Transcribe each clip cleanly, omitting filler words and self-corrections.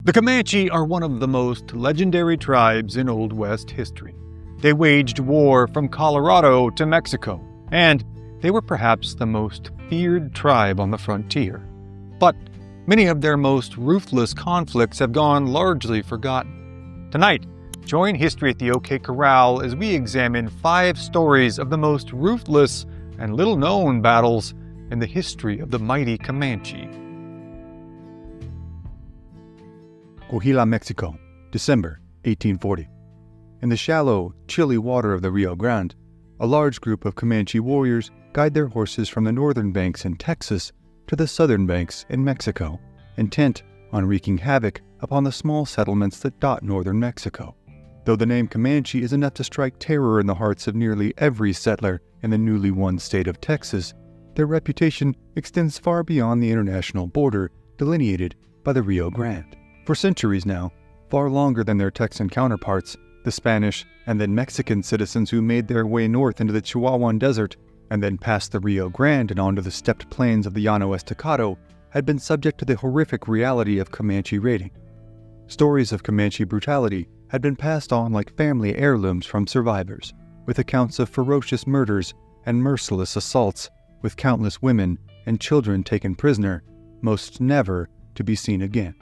The Comanche are one of the most legendary tribes in Old West history. They waged war from Colorado to Mexico, and they were perhaps the most feared tribe on the frontier. But many of their most ruthless conflicts have gone largely forgotten. Tonight, join History at the OK Corral as we examine 5 stories of the most ruthless and little-known battles in the history of the mighty Comanche. Coahuila, Mexico, December 1840. In the shallow, chilly water of the Rio Grande, a large group of Comanche warriors guide their horses from the northern banks in Texas to the southern banks in Mexico, intent on wreaking havoc upon the small settlements that dot northern Mexico. Though the name Comanche is enough to strike terror in the hearts of nearly every settler in the newly won state of Texas, their reputation extends far beyond the international border delineated by the Rio Grande. For centuries now, far longer than their Texan counterparts, the Spanish and then Mexican citizens who made their way north into the Chihuahuan Desert and then past the Rio Grande and onto the stepped plains of the Llano Estacado had been subject to the horrific reality of Comanche raiding. Stories of Comanche brutality had been passed on like family heirlooms from survivors, with accounts of ferocious murders and merciless assaults, with countless women and children taken prisoner, most never to be seen again.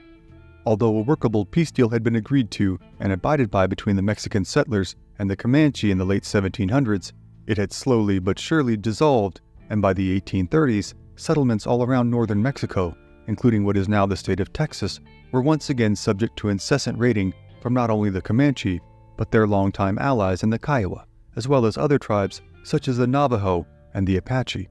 Although a workable peace deal had been agreed to and abided by between the Mexican settlers and the Comanche in the late 1700s, it had slowly but surely dissolved, and by the 1830s, settlements all around northern Mexico, including what is now the state of Texas, were once again subject to incessant raiding from not only the Comanche, but their longtime allies in the Kiowa, as well as other tribes such as the Navajo and the Apache.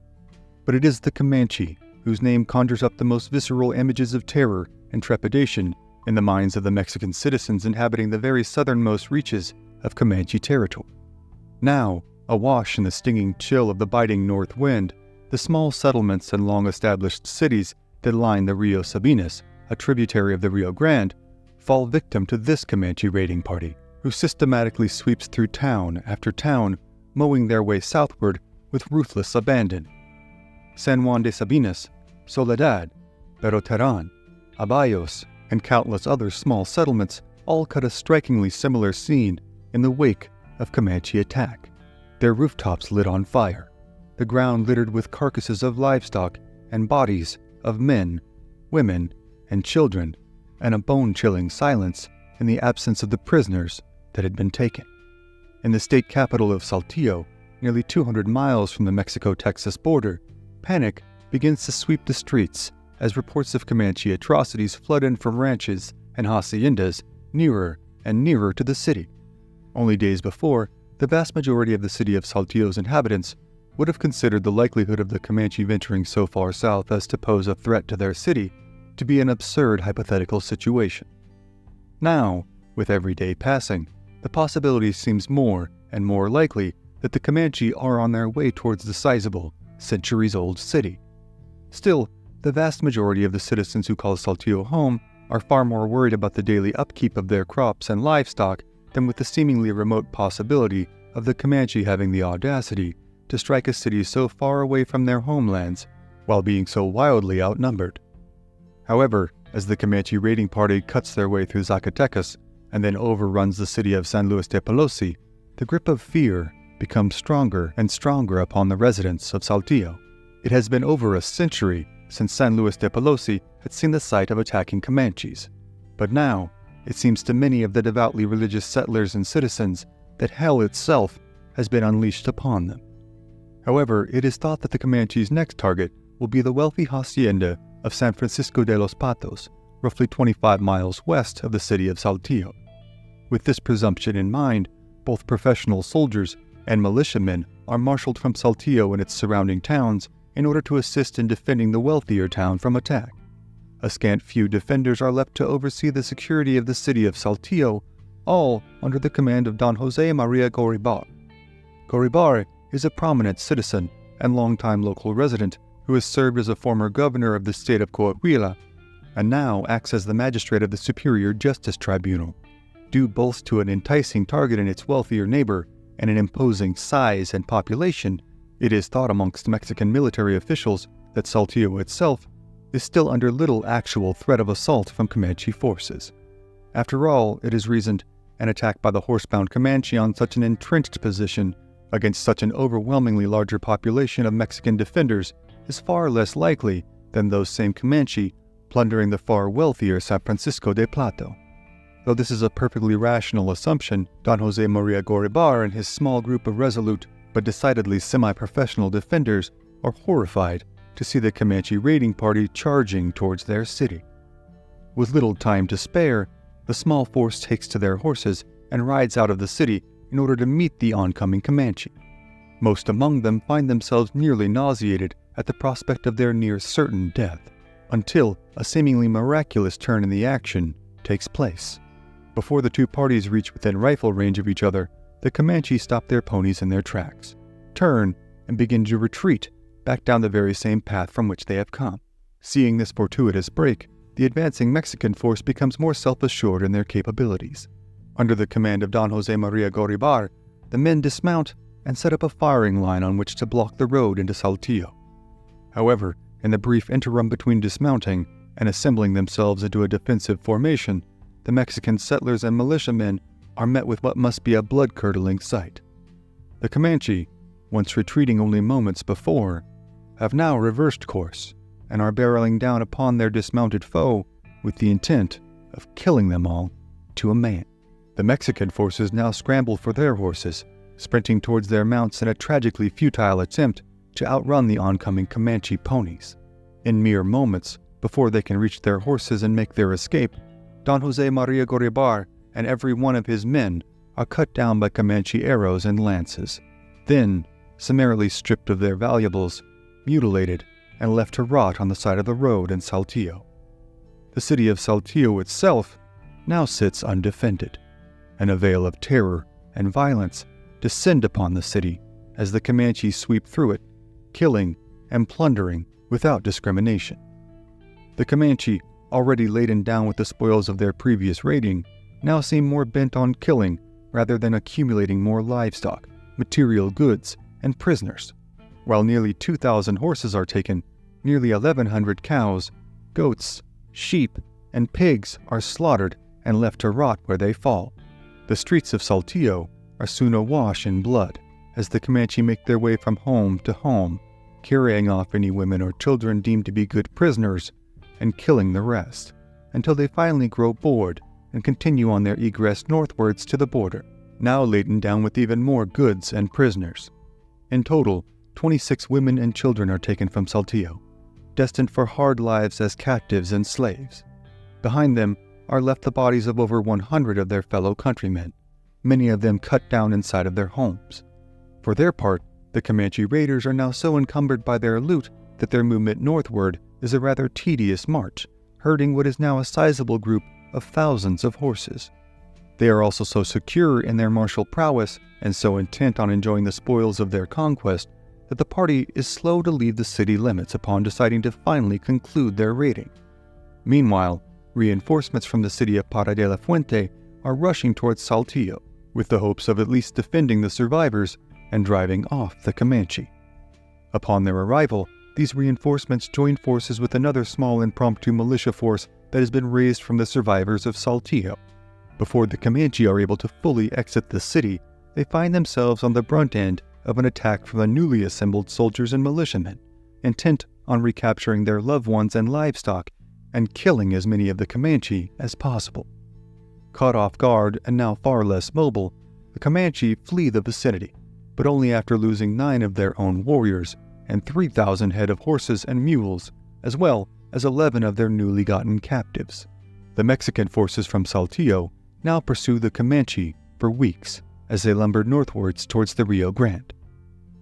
But it is the Comanche whose name conjures up the most visceral images of terror and trepidation in the minds of the Mexican citizens inhabiting the very southernmost reaches of Comanche territory. Now, awash in the stinging chill of the biting north wind, the small settlements and long-established cities that line the Rio Sabinas, a tributary of the Rio Grande, fall victim to this Comanche raiding party, who systematically sweeps through town after town, mowing their way southward with ruthless abandon. San Juan de Sabinas, Soledad, Peroteran, Abayos, and countless other small settlements all cut a strikingly similar scene in the wake of Comanche attack. Their rooftops lit on fire, the ground littered with carcasses of livestock and bodies of men, women, and children, and a bone-chilling silence in the absence of the prisoners that had been taken. In the state capital of Saltillo, nearly 200 miles from the Mexico-Texas border, panic begins to sweep the streets as reports of Comanche atrocities flood in from ranches and haciendas nearer and nearer to the city. Only days before, the vast majority of the city of Saltillo's inhabitants would have considered the likelihood of the Comanche venturing so far south as to pose a threat to their city to be an absurd hypothetical situation. Now, with every day passing, the possibility seems more and more likely that the Comanche are on their way towards the sizable, centuries-old city. Still, the vast majority of the citizens who call Saltillo home are far more worried about the daily upkeep of their crops and livestock than with the seemingly remote possibility of the Comanche having the audacity to strike a city so far away from their homelands while being so wildly outnumbered. However, as the Comanche raiding party cuts their way through Zacatecas and then overruns the city of San Luis de Pelosi, the grip of fear becomes stronger and stronger upon the residents of Saltillo. It has been over a century since San Luis de Pelosi had seen the sight of attacking Comanches. But now, it seems to many of the devoutly religious settlers and citizens that hell itself has been unleashed upon them. However, it is thought that the Comanche's next target will be the wealthy hacienda of San Francisco de los Patos, roughly 25 miles west of the city of Saltillo. With this presumption in mind, both professional soldiers and militiamen are marshaled from Saltillo and its surrounding towns in order to assist in defending the wealthier town from attack. A scant few defenders are left to oversee the security of the city of Saltillo, all under the command of Don Jose Maria Goribar. Goribar is a prominent citizen and longtime local resident who has served as a former governor of the state of Coahuila and now acts as the magistrate of the Superior Justice Tribunal. Due both to an enticing target in its wealthier neighbor and an imposing size and population, it is thought amongst Mexican military officials that Saltillo itself is still under little actual threat of assault from Comanche forces. After all, it is reasoned, an attack by the horsebound Comanche on such an entrenched position against such an overwhelmingly larger population of Mexican defenders is far less likely than those same Comanche plundering the far wealthier San Francisco de Plato. Though this is a perfectly rational assumption, Don Jose Maria Goribar and his small group of resolute but decidedly semi-professional defenders are horrified to see the Comanche raiding party charging towards their city. With little time to spare, the small force takes to their horses and rides out of the city in order to meet the oncoming Comanche. Most among them find themselves nearly nauseated at the prospect of their near certain death, until a seemingly miraculous turn in the action takes place. Before the two parties reach within rifle range of each other, the Comanche stop their ponies in their tracks, turn, and begin to retreat back down the very same path from which they have come. Seeing this fortuitous break, the advancing Mexican force becomes more self-assured in their capabilities. Under the command of Don Jose Maria Goribar, the men dismount and set up a firing line on which to block the road into Saltillo. However, in the brief interim between dismounting and assembling themselves into a defensive formation, the Mexican settlers and militiamen are met with what must be a blood-curdling sight. The Comanche, once retreating only moments before, have now reversed course and are barreling down upon their dismounted foe with the intent of killing them all to a man. The Mexican forces now scramble for their horses, sprinting towards their mounts in a tragically futile attempt to outrun the oncoming Comanche ponies. In mere moments, before they can reach their horses and make their escape, Don Jose Maria Goribar and every one of his men are cut down by Comanche arrows and lances, then summarily stripped of their valuables, mutilated, and left to rot on the side of the road in Saltillo. The city of Saltillo itself now sits undefended, and a veil of terror and violence descend upon the city as the Comanche sweep through it, killing and plundering without discrimination. The Comanche, already laden down with the spoils of their previous raiding, now seem more bent on killing rather than accumulating more livestock, material goods, and prisoners. While nearly 2,000 horses are taken, nearly 1,100 cows, goats, sheep, and pigs are slaughtered and left to rot where they fall. The streets of Saltillo are soon awash in blood as the Comanche make their way from home to home, carrying off any women or children deemed to be good prisoners and killing the rest, until they finally grow bored and continue on their egress northwards to the border, now laden down with even more goods and prisoners. In total, 26 women and children are taken from Saltillo, destined for hard lives as captives and slaves. Behind them are left the bodies of over 100 of their fellow countrymen, many of them cut down inside of their homes. For their part, the Comanche raiders are now so encumbered by their loot that their movement northward is a rather tedious march, herding what is now a sizable group of thousands of horses. They are also so secure in their martial prowess and so intent on enjoying the spoils of their conquest that the party is slow to leave the city limits upon deciding to finally conclude their raiding. Meanwhile, reinforcements from the city of Para de la Fuente are rushing towards Saltillo, with the hopes of at least defending the survivors and driving off the Comanche. Upon their arrival, these reinforcements join forces with another small impromptu militia force that has been raised from the survivors of Saltillo. Before the Comanche are able to fully exit the city, they find themselves on the brunt end of an attack from the newly assembled soldiers and militiamen, intent on recapturing their loved ones and livestock and killing as many of the Comanche as possible. Caught off guard and now far less mobile, the Comanche flee the vicinity, but only after losing 9 of their own warriors and 3,000 head of horses and mules, as well as 11 of their newly gotten captives. The Mexican forces from Saltillo now pursue the Comanche for weeks as they lumber northwards towards the Rio Grande.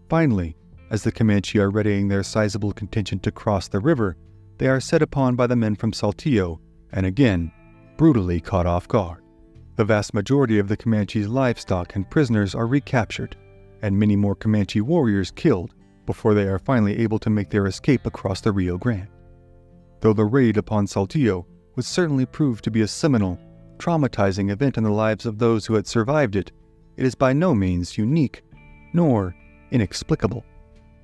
Finally, as the Comanche are readying their sizable contingent to cross the river, they are set upon by the men from Saltillo and again brutally caught off guard. The vast majority of the Comanche's livestock and prisoners are recaptured, and many more Comanche warriors killed before they are finally able to make their escape across the Rio Grande. Though the raid upon Saltillo would certainly prove to be a seminal, traumatizing event in the lives of those who had survived it, it is by no means unique, nor inexplicable.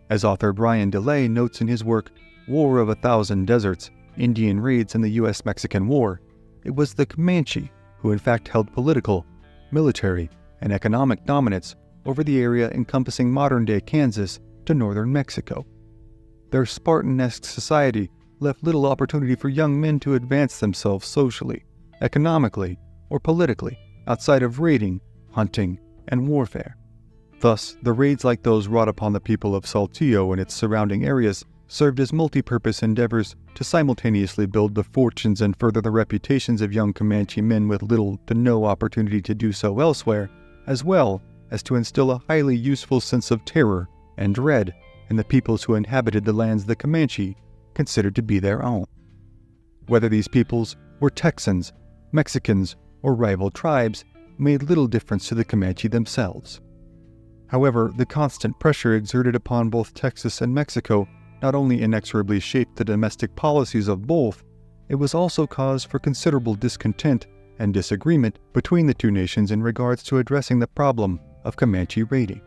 As author Brian DeLay notes in his work, War of a Thousand Deserts, Indian Raids in the U.S.-Mexican War, it was the Comanche who in fact held political, military, and economic dominance over the area encompassing modern-day Kansas to northern Mexico. Their Spartan-esque society left little opportunity for young men to advance themselves socially, economically, or politically outside of raiding, hunting, and warfare. Thus, the raids like those wrought upon the people of Saltillo and its surrounding areas served as multi-purpose endeavors to simultaneously build the fortunes and further the reputations of young Comanche men with little to no opportunity to do so elsewhere, as well as to instill a highly useful sense of terror and dread in the peoples who inhabited the lands the Comanche considered to be their own. Whether these peoples were Texans, Mexicans, or rival tribes made little difference to the Comanche themselves. However, the constant pressure exerted upon both Texas and Mexico not only inexorably shaped the domestic policies of both, it was also cause for considerable discontent and disagreement between the two nations in regards to addressing the problem of Comanche raiding.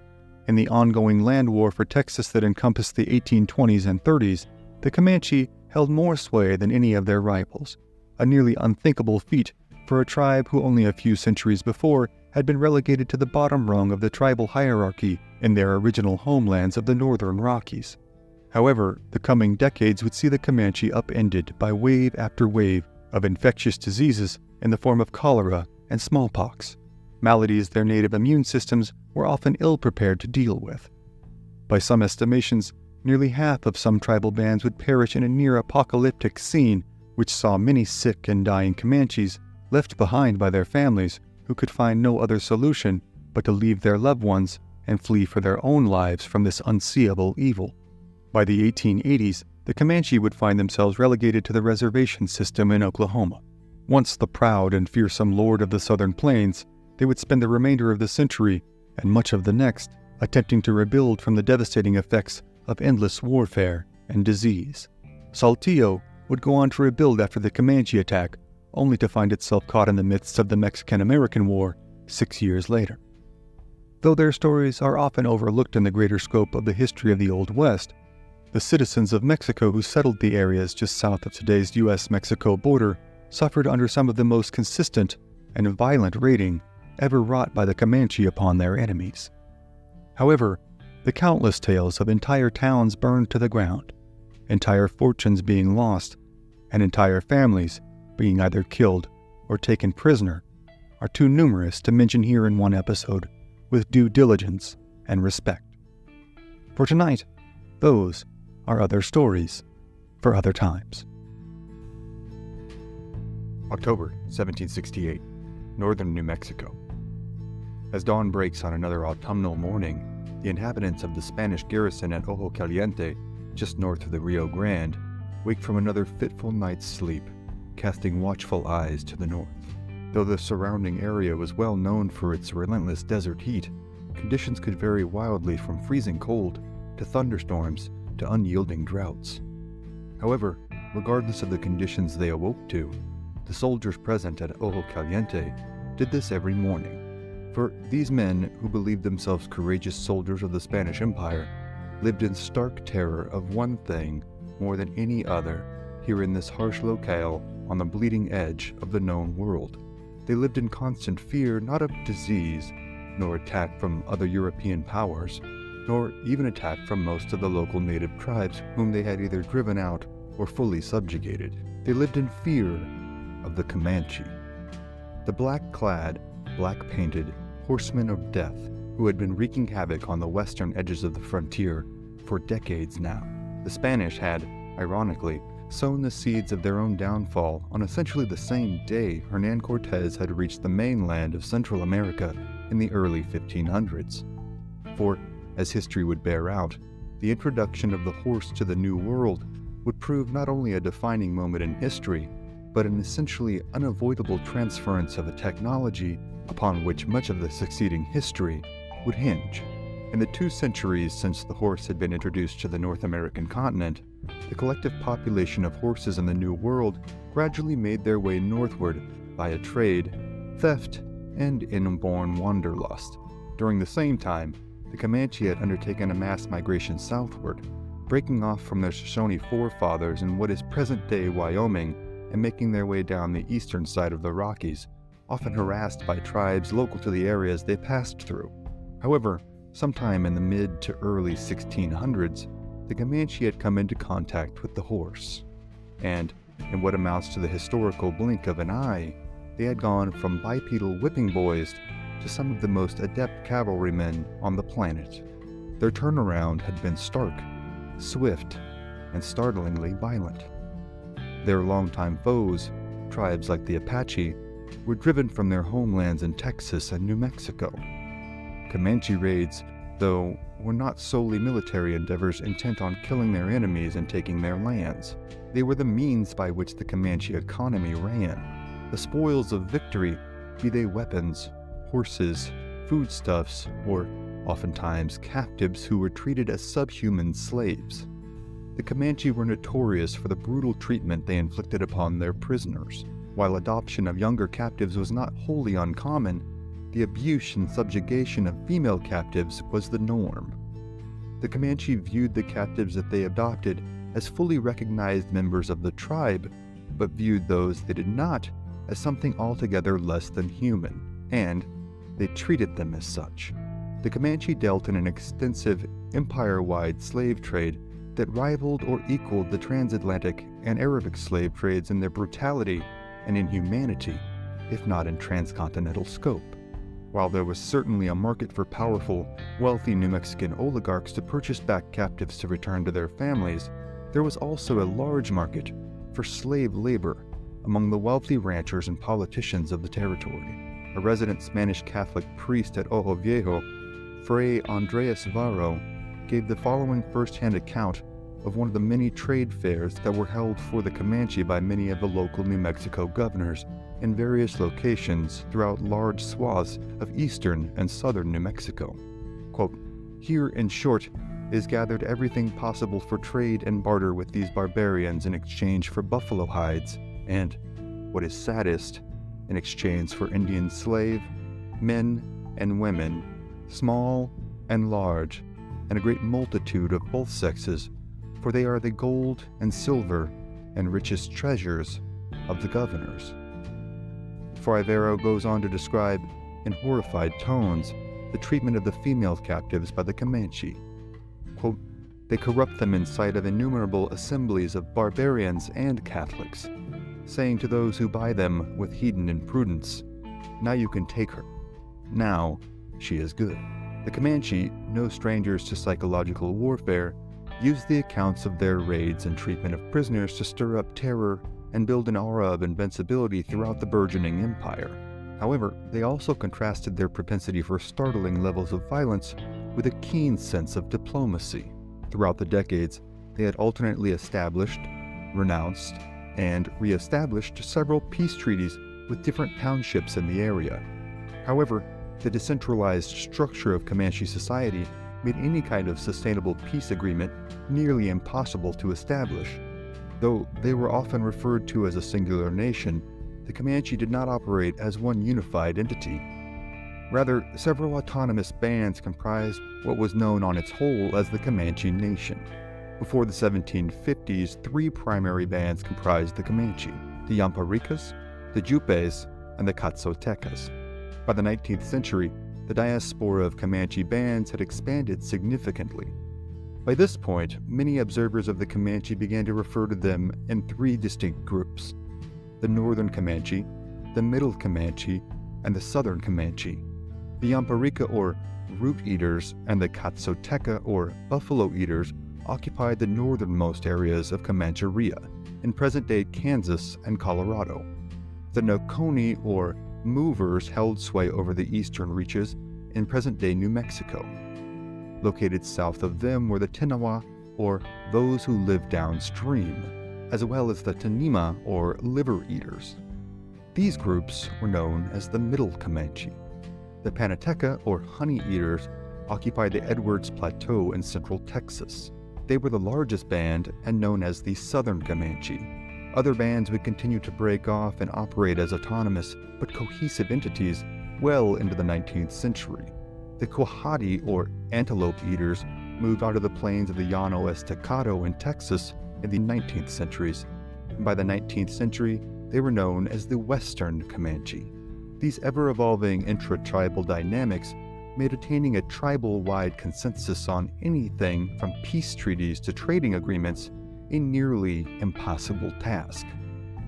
In the ongoing land war for Texas that encompassed the 1820s and 30s, the Comanche held more sway than any of their rivals, a nearly unthinkable feat for a tribe who only a few centuries before had been relegated to the bottom rung of the tribal hierarchy in their original homelands of the northern Rockies. However, the coming decades would see the Comanche upended by wave after wave of infectious diseases in the form of cholera and smallpox, maladies their native immune systems were often ill-prepared to deal with. By some estimations, nearly half of some tribal bands would perish in a near-apocalyptic scene which saw many sick and dying Comanches left behind by their families who could find no other solution but to leave their loved ones and flee for their own lives from this unseeable evil. By the 1880s, the Comanche would find themselves relegated to the reservation system in Oklahoma. Once the proud and fearsome lord of the southern plains, they would spend the remainder of the century, and much of the next, attempting to rebuild from the devastating effects of endless warfare and disease. Saltillo would go on to rebuild after the Comanche attack, only to find itself caught in the midst of the Mexican-American War 6 years later. Though their stories are often overlooked in the greater scope of the history of the Old West, the citizens of Mexico who settled the areas just south of today's U.S.-Mexico border suffered under some of the most consistent and violent raiding ever wrought by the Comanche upon their enemies. However, the countless tales of entire towns burned to the ground, entire fortunes being lost, and entire families being either killed or taken prisoner are too numerous to mention here in one episode with due diligence and respect. For tonight, those are other stories for other times. October 1768, northern New Mexico. As dawn breaks on another autumnal morning, the inhabitants of the Spanish garrison at Ojo Caliente, just north of the Rio Grande, wake from another fitful night's sleep, casting watchful eyes to the north. Though the surrounding area was well known for its relentless desert heat, conditions could vary wildly from freezing cold to thunderstorms to unyielding droughts. However, regardless of the conditions they awoke to, the soldiers present at Ojo Caliente did this every morning. For these men, who believed themselves courageous soldiers of the Spanish Empire, lived in stark terror of one thing more than any other here in this harsh locale on the bleeding edge of the known world. They lived in constant fear not of disease, nor attack from other European powers, nor even attack from most of the local native tribes whom they had either driven out or fully subjugated. They lived in fear of the Comanche, the black-clad, black-painted horsemen of death who had been wreaking havoc on the western edges of the frontier for decades now. The Spanish had, ironically, sown the seeds of their own downfall on essentially the same day Hernán Cortés had reached the mainland of Central America in the early 1500s. For, as history would bear out, the introduction of the horse to the New World would prove not only a defining moment in history, but an essentially unavoidable transference of a technology upon which much of the succeeding history would hinge. In the 2 centuries since the horse had been introduced to the North American continent, the collective population of horses in the New World gradually made their way northward via trade, theft, and inborn wanderlust. During the same time, the Comanche had undertaken a mass migration southward, breaking off from their Shoshone forefathers in what is present-day Wyoming and making their way down the eastern side of the Rockies, often harassed by tribes local to the areas they passed through. However, sometime in the mid to early 1600s, the Comanche had come into contact with the horse, and in what amounts to the historical blink of an eye, they had gone from bipedal whipping boys to some of the most adept cavalrymen on the planet. Their turnaround had been stark, swift, and startlingly violent. Their longtime foes, tribes like the Apache, were driven from their homelands in Texas and New Mexico. Comanche raids, though, were not solely military endeavors intent on killing their enemies and taking their lands. They were the means by which the Comanche economy ran. The spoils of victory, be they weapons, horses, foodstuffs, or oftentimes captives who were treated as subhuman slaves. The Comanche were notorious for the brutal treatment they inflicted upon their prisoners. While adoption of younger captives was not wholly uncommon, the abuse and subjugation of female captives was the norm. The Comanche viewed the captives that they adopted as fully recognized members of the tribe, but viewed those they did not as something altogether less than human, and they treated them as such. The Comanche dealt in an extensive, empire-wide slave trade that rivaled or equaled the transatlantic and Arabic slave trades in their brutality and inhumanity, if not in transcontinental scope. While there was certainly a market for powerful, wealthy New Mexican oligarchs to purchase back captives to return to their families, there was also a large market for slave labor among the wealthy ranchers and politicians of the territory. A resident Spanish Catholic priest at Ojo Viejo, Fray Andres Varro, gave the following first-hand account of one of the many trade fairs that were held for the Comanche by many of the local New Mexico governors in various locations throughout large swaths of eastern and southern New Mexico. Quote, "Here, in short, is gathered everything possible for trade and barter with these barbarians in exchange for buffalo hides, and, what is saddest, in exchange for Indian slave, men and women, small and large, and a great multitude of both sexes, for they are the gold and silver and richest treasures of the governors." Fray Varro goes on to describe, in horrified tones, the treatment of the female captives by the Comanche. Quote, "They corrupt them in sight of innumerable assemblies of barbarians and Catholics, saying to those who buy them with heathen imprudence, 'Now you can take her. Now she is good.'" The Comanche, no strangers to psychological warfare, used the accounts of their raids and treatment of prisoners to stir up terror and build an aura of invincibility throughout the burgeoning empire. However, they also contrasted their propensity for startling levels of violence with a keen sense of diplomacy. Throughout the decades, they had alternately established, renounced, and re-established several peace treaties with different townships in the area. However, the decentralized structure of Comanche society made any kind of sustainable peace agreement nearly impossible to establish. Though they were often referred to as a singular nation, the Comanche did not operate as one unified entity. Rather, several autonomous bands comprised what was known on its whole as the Comanche Nation. Before the 1750s, three primary bands comprised the Comanche: the Yamparicas, the Jupes, and the Catzotecas. By the 19th century, the diaspora of Comanche bands had expanded significantly. By this point, many observers of the Comanche began to refer to them in three distinct groups: the Northern Comanche, the Middle Comanche, and the Southern Comanche. The Yamparica, or root eaters, and the Catzoteca, or buffalo eaters, occupied the northernmost areas of Comancheria, in present-day Kansas and Colorado. The Noconi, or movers, held sway over the eastern reaches in present-day New Mexico. Located south of them were the Tenawa, or those who lived downstream, as well as the Tanima, or liver eaters. These groups were known as the Middle Comanche. The Panateca, or honey eaters, occupied the Edwards Plateau in central Texas. They were the largest band and known as the Southern Comanche. Other bands would continue to break off and operate as autonomous but cohesive entities well into the 19th century. The Coahati, or antelope eaters, moved out of the plains of the Llano Estacado in Texas in the 19th centuries. And by the 19th century, they were known as the Western Comanche. These ever-evolving intra-tribal dynamics made attaining a tribal-wide consensus on anything from peace treaties to trading agreements a nearly impossible task.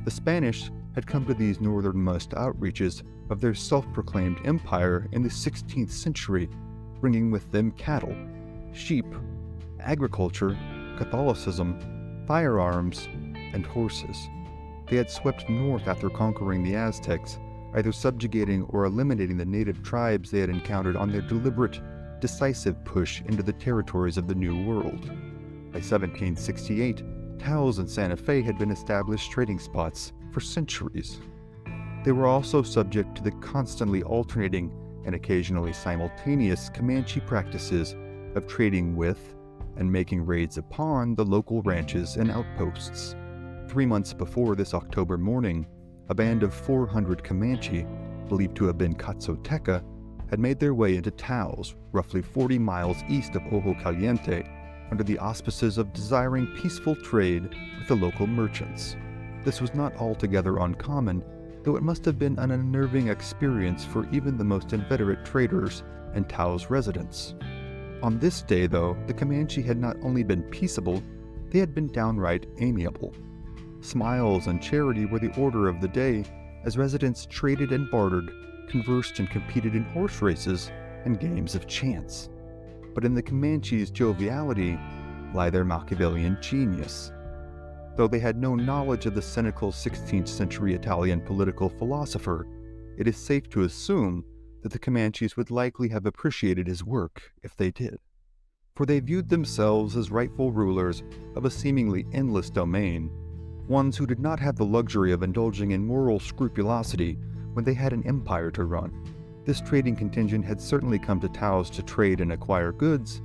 The Spanish had come to these northernmost outreaches of their self-proclaimed empire in the 16th century, bringing with them cattle, sheep, agriculture, Catholicism, firearms, and horses. They had swept north after conquering the Aztecs, either subjugating or eliminating the native tribes they had encountered on their deliberate, decisive push into the territories of the New World. By 1768, Taos and Santa Fe had been established trading spots for centuries. They were also subject to the constantly alternating and occasionally simultaneous Comanche practices of trading with and making raids upon the local ranches and outposts. 3 months before this October morning, a band of 400 Comanche, believed to have been Katzoteca, had made their way into Taos, roughly 40 miles east of Ojo Caliente, under the auspices of desiring peaceful trade with the local merchants. This was not altogether uncommon, though it must have been an unnerving experience for even the most inveterate traders and Taos residents. On this day, though, the Comanche had not only been peaceable, they had been downright amiable. Smiles and charity were the order of the day, as residents traded and bartered, conversed and competed in horse races and games of chance. But in the Comanche's joviality lie their Machiavellian genius. Though they had no knowledge of the cynical 16th century Italian political philosopher, it is safe to assume that the Comanches would likely have appreciated his work if they did. For they viewed themselves as rightful rulers of a seemingly endless domain, ones who did not have the luxury of indulging in moral scrupulosity when they had an empire to run. This trading contingent had certainly come to Taos to trade and acquire goods,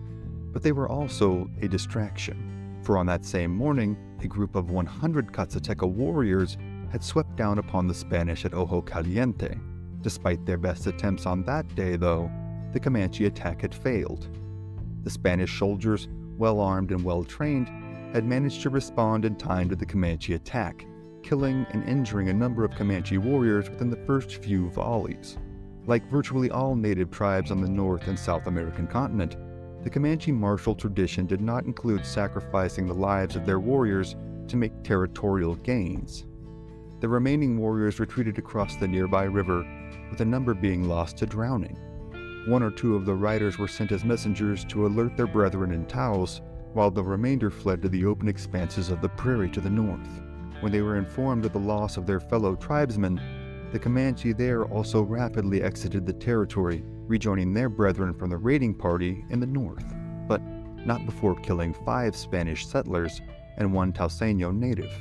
but they were also a distraction, for on that same morning, a group of 100 Katzoteca warriors had swept down upon the Spanish at Ojo Caliente. Despite their best attempts on that day, though, the Comanche attack had failed. The Spanish soldiers, well-armed and well-trained, had managed to respond in time to the Comanche attack, killing and injuring a number of Comanche warriors within the first few volleys. Like virtually all native tribes on the North and South American continent, the Comanche martial tradition did not include sacrificing the lives of their warriors to make territorial gains. The remaining warriors retreated across the nearby river, with a number being lost to drowning. 1 or 2 of the riders were sent as messengers to alert their brethren in Taos, while the remainder fled to the open expanses of the prairie to the north. When they were informed of the loss of their fellow tribesmen, the Comanche there also rapidly exited the territory, rejoining their brethren from the raiding party in the north, but not before killing 5 Spanish settlers and 1 Tauseño native.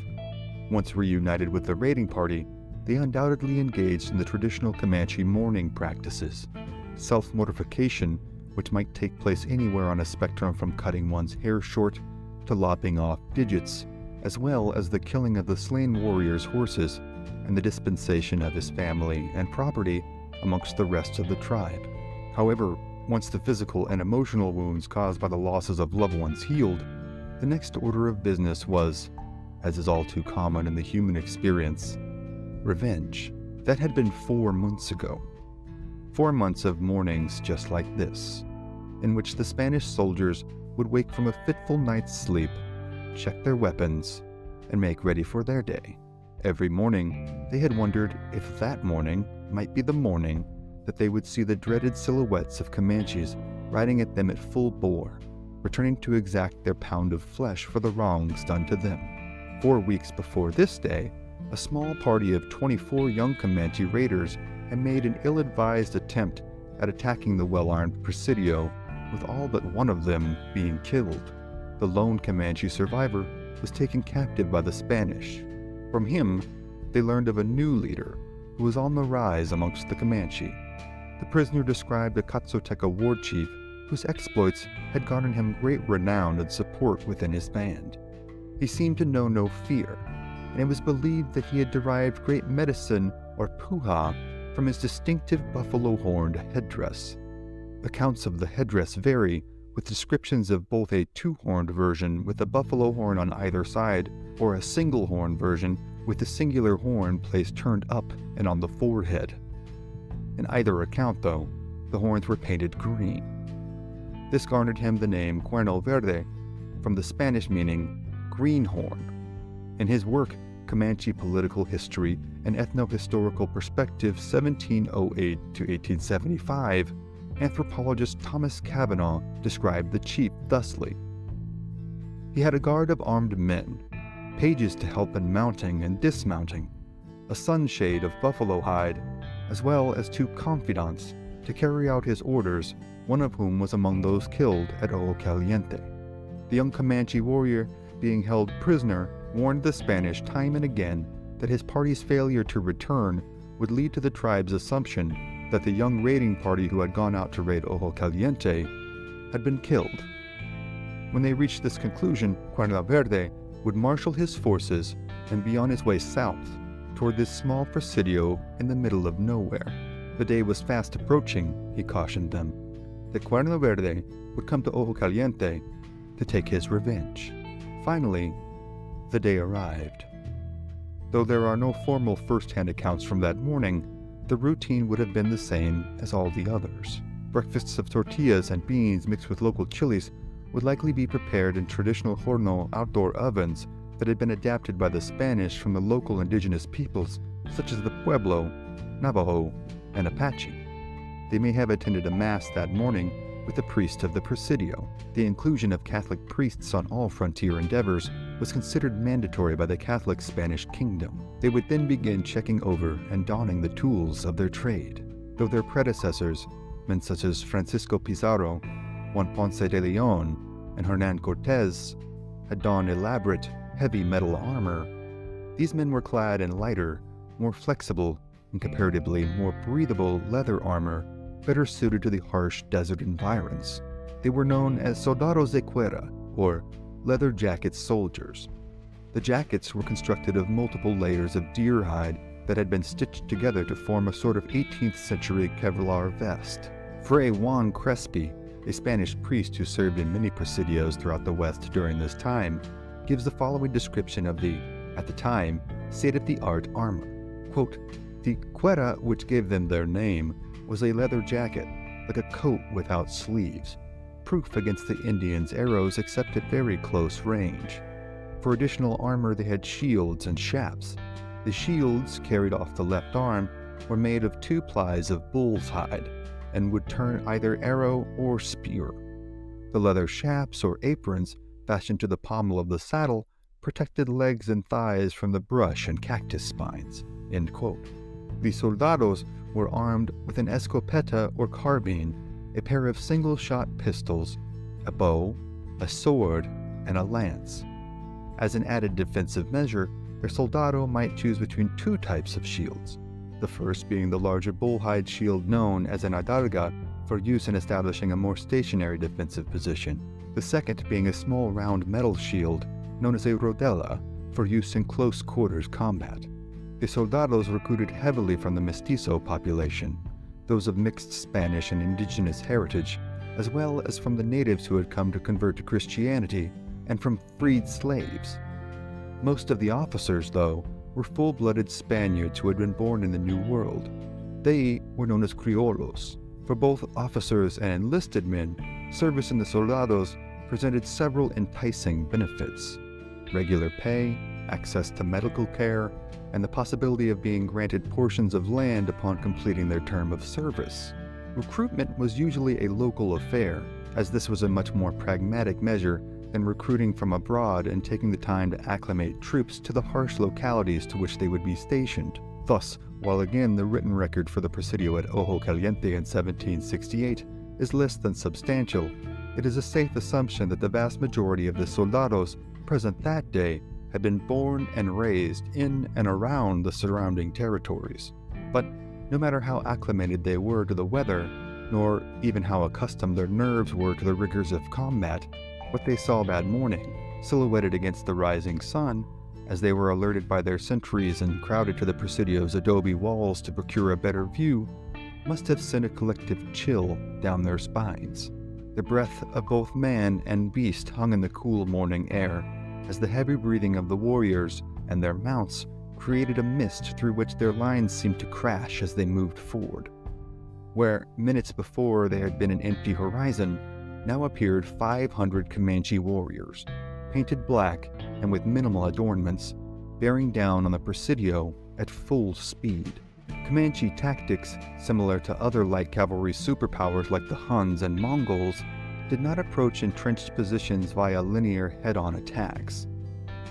Once reunited with the raiding party, they undoubtedly engaged in the traditional Comanche mourning practices. Self-mortification, which might take place anywhere on a spectrum from cutting one's hair short to lopping off digits, as well as the killing of the slain warrior's horses and the dispensation of his family and property amongst the rest of the tribe. However, once the physical and emotional wounds caused by the losses of loved ones healed, the next order of business was, as is all too common in the human experience, revenge. That had been 4 months ago. 4 months of mornings just like this, in which the Spanish soldiers would wake from a fitful night's sleep, check their weapons, and make ready for their day. Every morning, they had wondered if that morning might be the morning that they would see the dreaded silhouettes of Comanches riding at them at full bore, returning to exact their pound of flesh for the wrongs done to them. 4 weeks before this day, a small party of 24 young Comanche raiders had made an ill-advised attempt at attacking the well-armed Presidio, with all but one of them being killed. The lone Comanche survivor was taken captive by the Spanish. From him, they learned of a new leader who was on the rise amongst the Comanche. The prisoner described a Katzoteca war chief whose exploits had garnered him great renown and support within his band. He seemed to know no fear, and it was believed that he had derived great medicine or puha from his distinctive buffalo-horned headdress. Accounts of the headdress vary, with descriptions of both a 2-horned version with a buffalo horn on either side or a single-horn version with the singular horn placed turned up and on the forehead. In either account, though, the horns were painted green. This garnered him the name Cuerno Verde, from the Spanish meaning greenhorn. In his work, Comanche Political History and Ethno-Historical Perspective 1708 to 1875, anthropologist Thomas Cavanaugh described the chief thusly. He had a guard of armed men, pages to help in mounting and dismounting, a sunshade of buffalo hide, as well as 2 confidants to carry out his orders, one of whom was among those killed at Ojo Caliente. The young Comanche warrior, being held prisoner, warned the Spanish time and again that his party's failure to return would lead to the tribe's assumption that the young raiding party who had gone out to raid Ojo Caliente had been killed. When they reached this conclusion, Cuerno Verde would marshal his forces and be on his way south toward this small presidio in the middle of nowhere. The day was fast approaching, he cautioned them, that Cuerno Verde would come to Ojo Caliente to take his revenge. Finally, the day arrived. Though there are no formal first-hand accounts from that morning, the routine would have been the same as all the others. Breakfasts of tortillas and beans mixed with local chilies would likely be prepared in traditional horno outdoor ovens that had been adapted by the Spanish from the local indigenous peoples, such as the Pueblo, Navajo, and Apache. They may have attended a mass that morning with the priest of the presidio. The inclusion of Catholic priests on all frontier endeavors was considered mandatory by the Catholic Spanish kingdom. They would then begin checking over and donning the tools of their trade. Though their predecessors, men such as Francisco Pizarro, Juan Ponce de Leon, and Hernan Cortez, had donned elaborate, heavy metal armor, these men were clad in lighter, more flexible, and comparatively more breathable leather armor better suited to the harsh desert environs. They were known as soldados de cuera, or leather jacket soldiers. The jackets were constructed of multiple layers of deer hide that had been stitched together to form a sort of 18th century Kevlar vest. Fray Juan Crespi, a Spanish priest who served in many presidios throughout the West during this time, gives the following description of the, at the time, state-of-the-art armor. Quote, "The cuera which gave them their name was a leather jacket, like a coat without sleeves, proof against the Indians' arrows except at very close range. For additional armor they had shields and shafts. The shields, carried off the left arm, were made of 2 plies of bull's hide, and would turn either arrow or spear. The leather shafts or aprons, fashioned to the pommel of the saddle, protected legs and thighs from the brush and cactus spines." End quote. The soldados were armed with an escopeta or carbine, a pair of single-shot pistols, a bow, a sword, and a lance. As an added defensive measure, a soldado might choose between 2 types of shields, the first being the larger bullhide shield known as an adarga for use in establishing a more stationary defensive position, the second being a small round metal shield known as a rodela for use in close quarters combat. The soldados recruited heavily from the mestizo population, those of mixed Spanish and indigenous heritage, as well as from the natives who had come to convert to Christianity, and from freed slaves. Most of the officers, though, were full-blooded Spaniards who had been born in the New World. They were known as criollos. For both officers and enlisted men, service in the soldados presented several enticing benefits: regular pay, access to medical care, and the possibility of being granted portions of land upon completing their term of service. Recruitment was usually a local affair, as this was a much more pragmatic measure than recruiting from abroad and taking the time to acclimate troops to the harsh localities to which they would be stationed. Thus, while again the written record for the presidio at Ojo Caliente in 1768 is less than substantial, it is a safe assumption that the vast majority of the soldados present that day had been born and raised in and around the surrounding territories. But no matter how acclimated they were to the weather, nor even how accustomed their nerves were to the rigors of combat, what they saw that morning, silhouetted against the rising sun, as they were alerted by their sentries and crowded to the presidio's adobe walls to procure a better view, must have sent a collective chill down their spines. The breath of both man and beast hung in the cool morning air, as the heavy breathing of the warriors and their mounts created a mist through which their lines seemed to crash as they moved forward. where minutes before there had been an empty horizon, now appeared 500 Comanche warriors, painted black and with minimal adornments, bearing down on the Presidio at full speed. Comanche tactics, similar to other light cavalry superpowers like the Huns and Mongols, did not approach entrenched positions via linear head-on attacks.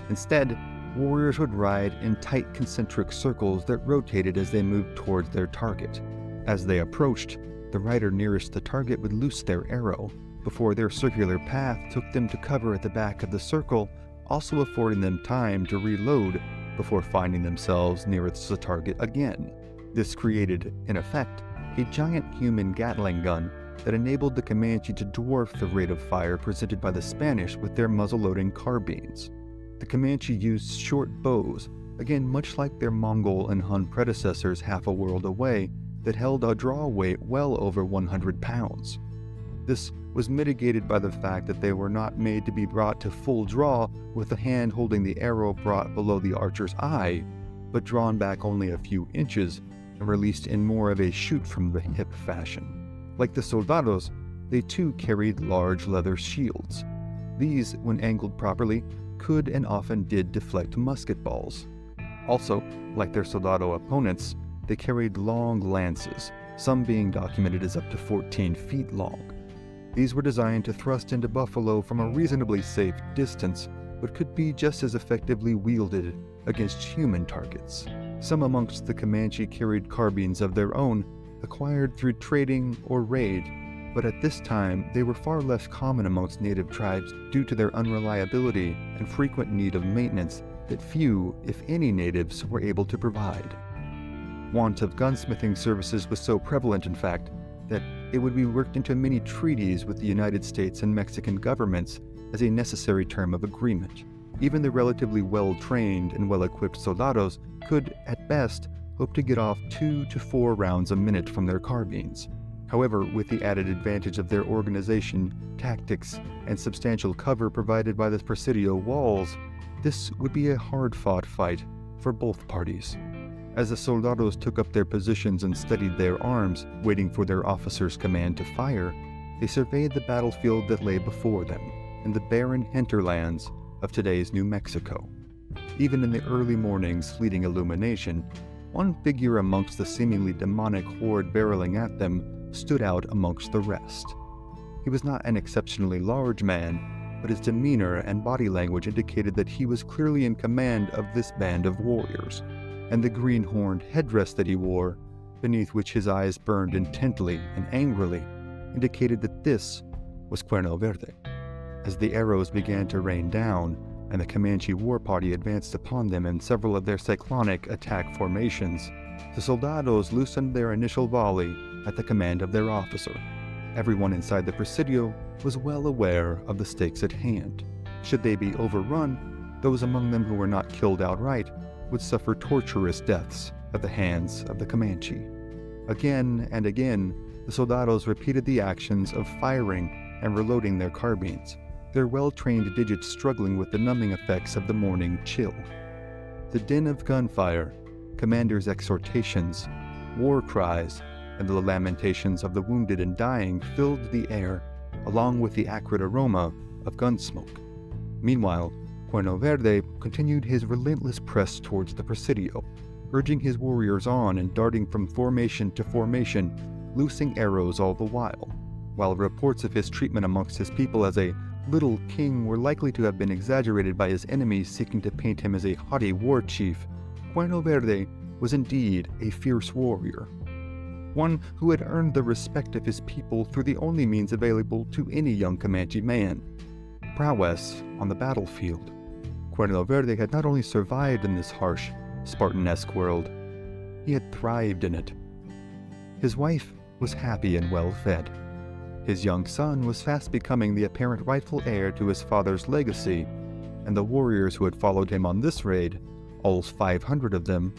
Instead, warriors would ride in tight concentric circles that rotated as they moved towards their target. As they approached, the rider nearest the target would loose their arrow, before their circular path took them to cover at the back of the circle, also affording them time to reload before finding themselves nearest the target again. This created, in effect, a giant human Gatling gun that enabled the Comanche to dwarf the rate of fire presented by the Spanish with their muzzle-loading carbines. The Comanche used short bows, again much like their Mongol and Hun predecessors half a world away, that held a draw weight well over 100 pounds. This was mitigated by the fact that they were not made to be brought to full draw with the hand holding the arrow brought below the archer's eye, but drawn back only a few inches and released in more of a shoot-from-the-hip fashion. Like the soldados, they too carried large leather shields. These, when angled properly, could and often did deflect musket balls. Also, like their soldado opponents, they carried long lances, some being documented as up to 14 feet long. These were designed to thrust into buffalo from a reasonably safe distance, but could be just as effectively wielded against human targets. Some amongst the Comanche carried carbines of their own, acquired through trading or raid, but at this time they were far less common amongst native tribes due to their unreliability and frequent need of maintenance that few, if any, natives were able to provide. Want of gunsmithing services was so prevalent, in fact, that it would be worked into many treaties with the United States and Mexican governments as a necessary term of agreement. Even the relatively well-trained and well-equipped soldados could, at best, hope to get off 2 to 4 rounds a minute from their carbines. However, with the added advantage of their organization, tactics, and substantial cover provided by the Presidio walls, this would be a hard-fought fight for both parties. As the soldados took up their positions and steadied their arms, waiting for their officer's command to fire, they surveyed the battlefield that lay before them, in the barren hinterlands of today's New Mexico. Even in the early morning's fleeting illumination, one figure amongst the seemingly demonic horde barreling at them stood out amongst the rest. He was not an exceptionally large man, but his demeanor and body language indicated that he was clearly in command of this band of warriors, and the green-horned headdress that he wore, beneath which his eyes burned intently and angrily, indicated that this was Cuerno Verde. As the arrows began to rain down, and the Comanche war party advanced upon them in several of their cyclonic attack formations, the soldados loosened their initial volley at the command of their officer. Everyone inside the Presidio was well aware of the stakes at hand. Should they be overrun, those among them who were not killed outright would suffer torturous deaths at the hands of the Comanche. Again and again, the soldados repeated the actions of firing and reloading their carbines, their well-trained digits struggling with the numbing effects of the morning chill. The din of gunfire, commanders' exhortations, war cries, and the lamentations of the wounded and dying filled the air, along with the acrid aroma of gunsmoke. Meanwhile, Cuerno Verde continued his relentless press towards the Presidio, urging his warriors on and darting from formation to formation, loosing arrows all the while reports of his treatment amongst his people as a little king were likely to have been exaggerated by his enemies seeking to paint him as a haughty war chief. Cuerno Verde was indeed a fierce warrior, one who had earned the respect of his people through the only means available to any young Comanche man: prowess on the battlefield. Cuerno Verde had not only survived in this harsh, Spartan-esque world, he had thrived in it. His wife was happy and well-fed. His young son was fast becoming the apparent rightful heir to his father's legacy, and the warriors who had followed him on this raid, all 500 of them,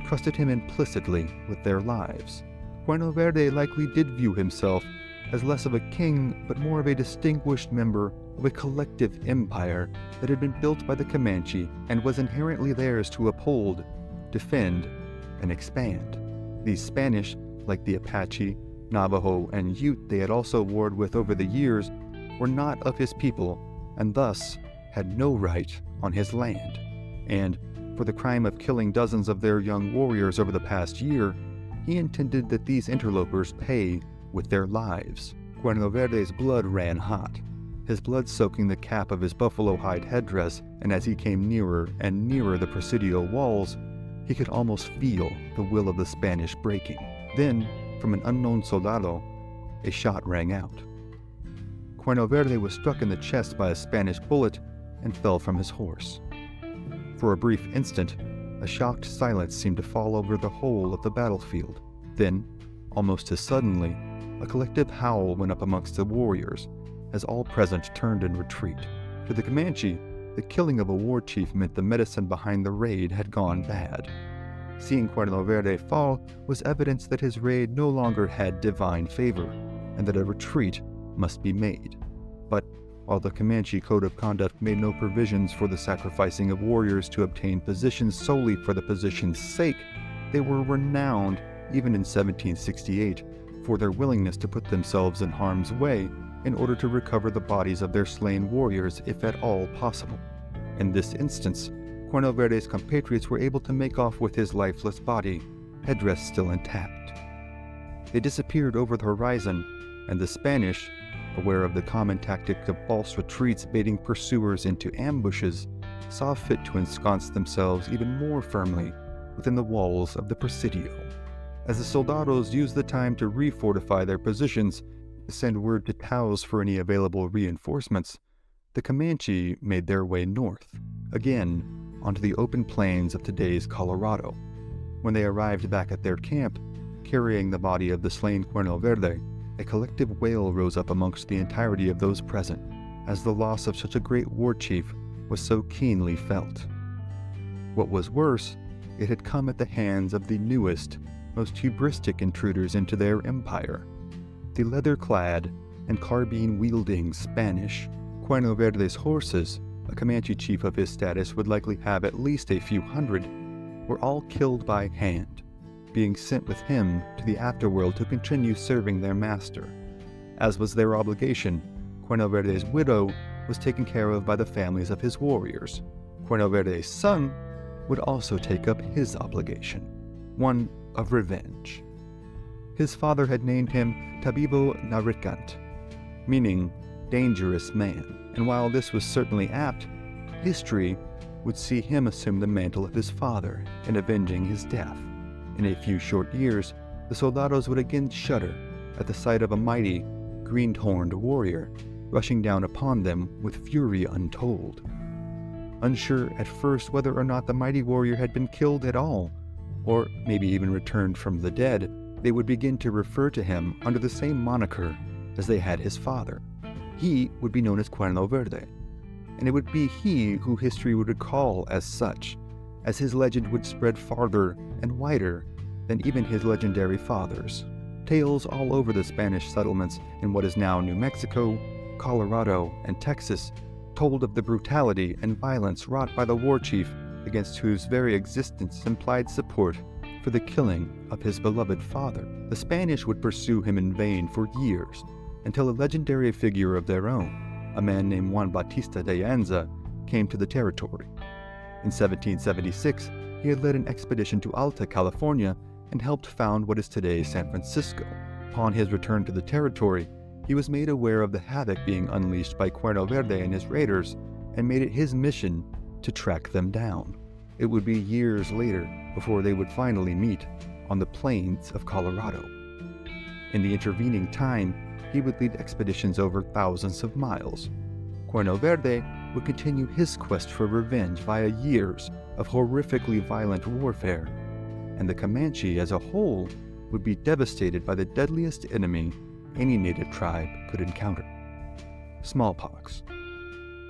trusted him implicitly with their lives. Cuerno Verde likely did view himself as less of a king, but more of a distinguished member of a collective empire that had been built by the Comanche and was inherently theirs to uphold, defend, and expand. These Spanish, like the Apache, Navajo, and Ute they had also warred with over the years were not of his people and thus had no right on his land. And for the crime of killing dozens of their young warriors over the past year, he intended that these interlopers pay with their lives. Cuerno Verde's blood ran hot, his blood soaking the cap of his buffalo hide headdress, and as he came nearer and nearer the presidio walls, he could almost feel the will of the Spanish breaking. Then, from an unknown soldado, a shot rang out. Cuerno Verde was struck in the chest by a Spanish bullet and fell from his horse. For a brief instant, a shocked silence seemed to fall over the whole of the battlefield. Then, almost as suddenly, a collective howl went up amongst the warriors as all present turned in retreat. To the Comanche, the killing of a war chief meant the medicine behind the raid had gone bad. Seeing Cuerno Verde fall was evidence that his raid no longer had divine favor, and that a retreat must be made. But while the Comanche Code of Conduct made no provisions for the sacrificing of warriors to obtain positions solely for the position's sake, they were renowned, even in 1768, for their willingness to put themselves in harm's way in order to recover the bodies of their slain warriors if at all possible. In this instance, Cuerno Verde's compatriots were able to make off with his lifeless body, headdress still intact. They disappeared over the horizon, and the Spanish, aware of the common tactic of false retreats baiting pursuers into ambushes, saw fit to ensconce themselves even more firmly within the walls of the presidio. As the soldados used the time to refortify their positions, to send word to Taos for any available reinforcements, the Comanche made their way north, again onto the open plains of today's Colorado. When they arrived back at their camp, carrying the body of the slain Cuerno Verde, a collective wail rose up amongst the entirety of those present, as the loss of such a great war chief was so keenly felt. What was worse, it had come at the hands of the newest, most hubristic intruders into their empire, the leather-clad and carbine-wielding Spanish. Cuerno Verde's horses, a Comanche chief of his status would likely have at least a few hundred, were all killed by hand, being sent with him to the afterworld to continue serving their master. As was their obligation, Cuerno Verde's widow was taken care of by the families of his warriors. Cuerno Verde's son would also take up his obligation, one of revenge. His father had named him Tabibo Narikant, meaning dangerous man, and while this was certainly apt, history would see him assume the mantle of his father in avenging his death. In a few short years, the soldados would again shudder at the sight of a mighty, green-horned warrior rushing down upon them with fury untold. Unsure at first whether or not the mighty warrior had been killed at all, or maybe even returned from the dead, they would begin to refer to him under the same moniker as they had his father. He would be known as Cuerno Verde, and it would be he who history would recall as such, as his legend would spread farther and wider than even his legendary fathers. Tales all over the Spanish settlements in what is now New Mexico, Colorado, and Texas told of the brutality and violence wrought by the war chief against whose very existence implied support for the killing of his beloved father. The Spanish would pursue him in vain for years, until a legendary figure of their own, a man named Juan Bautista de Anza, came to the territory. In 1776, he had led an expedition to Alta California and helped found what is today San Francisco. Upon his return to the territory, he was made aware of the havoc being unleashed by Cuerno Verde and his raiders, and made it his mission to track them down. It would be years later before they would finally meet on the plains of Colorado. In the intervening time, he would lead expeditions over thousands of miles. Cuerno Verde would continue his quest for revenge via years of horrifically violent warfare, and the Comanche as a whole would be devastated by the deadliest enemy any native tribe could encounter: smallpox.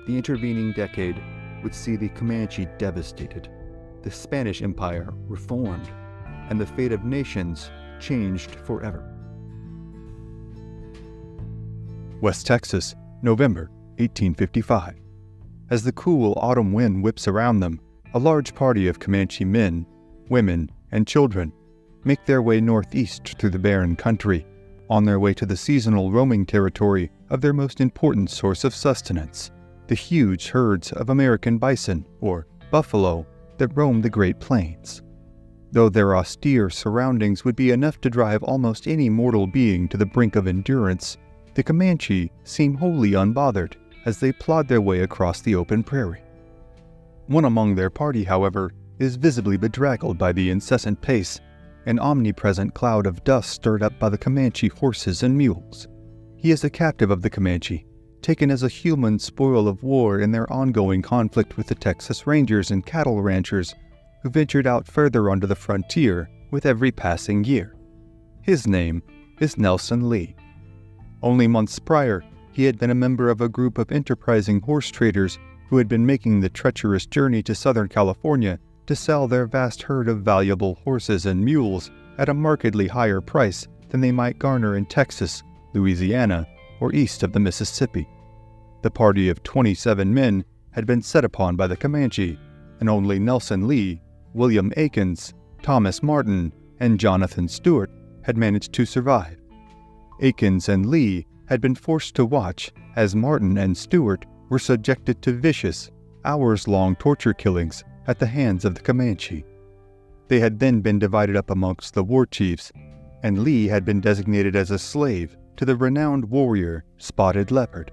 The intervening decade would see the Comanche devastated, the Spanish Empire reformed, and the fate of nations changed forever. West Texas, November 1855. As the cool autumn wind whips around them, a large party of Comanche men, women, and children make their way northeast through the barren country, on their way to the seasonal roaming territory of their most important source of sustenance, the huge herds of American bison, or buffalo, that roam the Great Plains. Though their austere surroundings would be enough to drive almost any mortal being to the brink of endurance, the Comanche seem wholly unbothered as they plod their way across the open prairie. One among their party, however, is visibly bedraggled by the incessant pace, an omnipresent cloud of dust stirred up by the Comanche horses and mules. He is a captive of the Comanche, taken as a human spoil of war in their ongoing conflict with the Texas Rangers and cattle ranchers who ventured out further onto the frontier with every passing year. His name is Nelson Lee. Only months prior, he had been a member of a group of enterprising horse traders who had been making the treacherous journey to Southern California to sell their vast herd of valuable horses and mules at a markedly higher price than they might garner in Texas, Louisiana, or east of the Mississippi. The party of 27 men had been set upon by the Comanche, and only Nelson Lee, William Aikens, Thomas Martin, and Jonathan Stewart had managed to survive. Aikens and Lee had been forced to watch as Martin and Stewart were subjected to vicious, hours-long torture killings at the hands of the Comanche. They had then been divided up amongst the war chiefs, and Lee had been designated as a slave to the renowned warrior Spotted Leopard.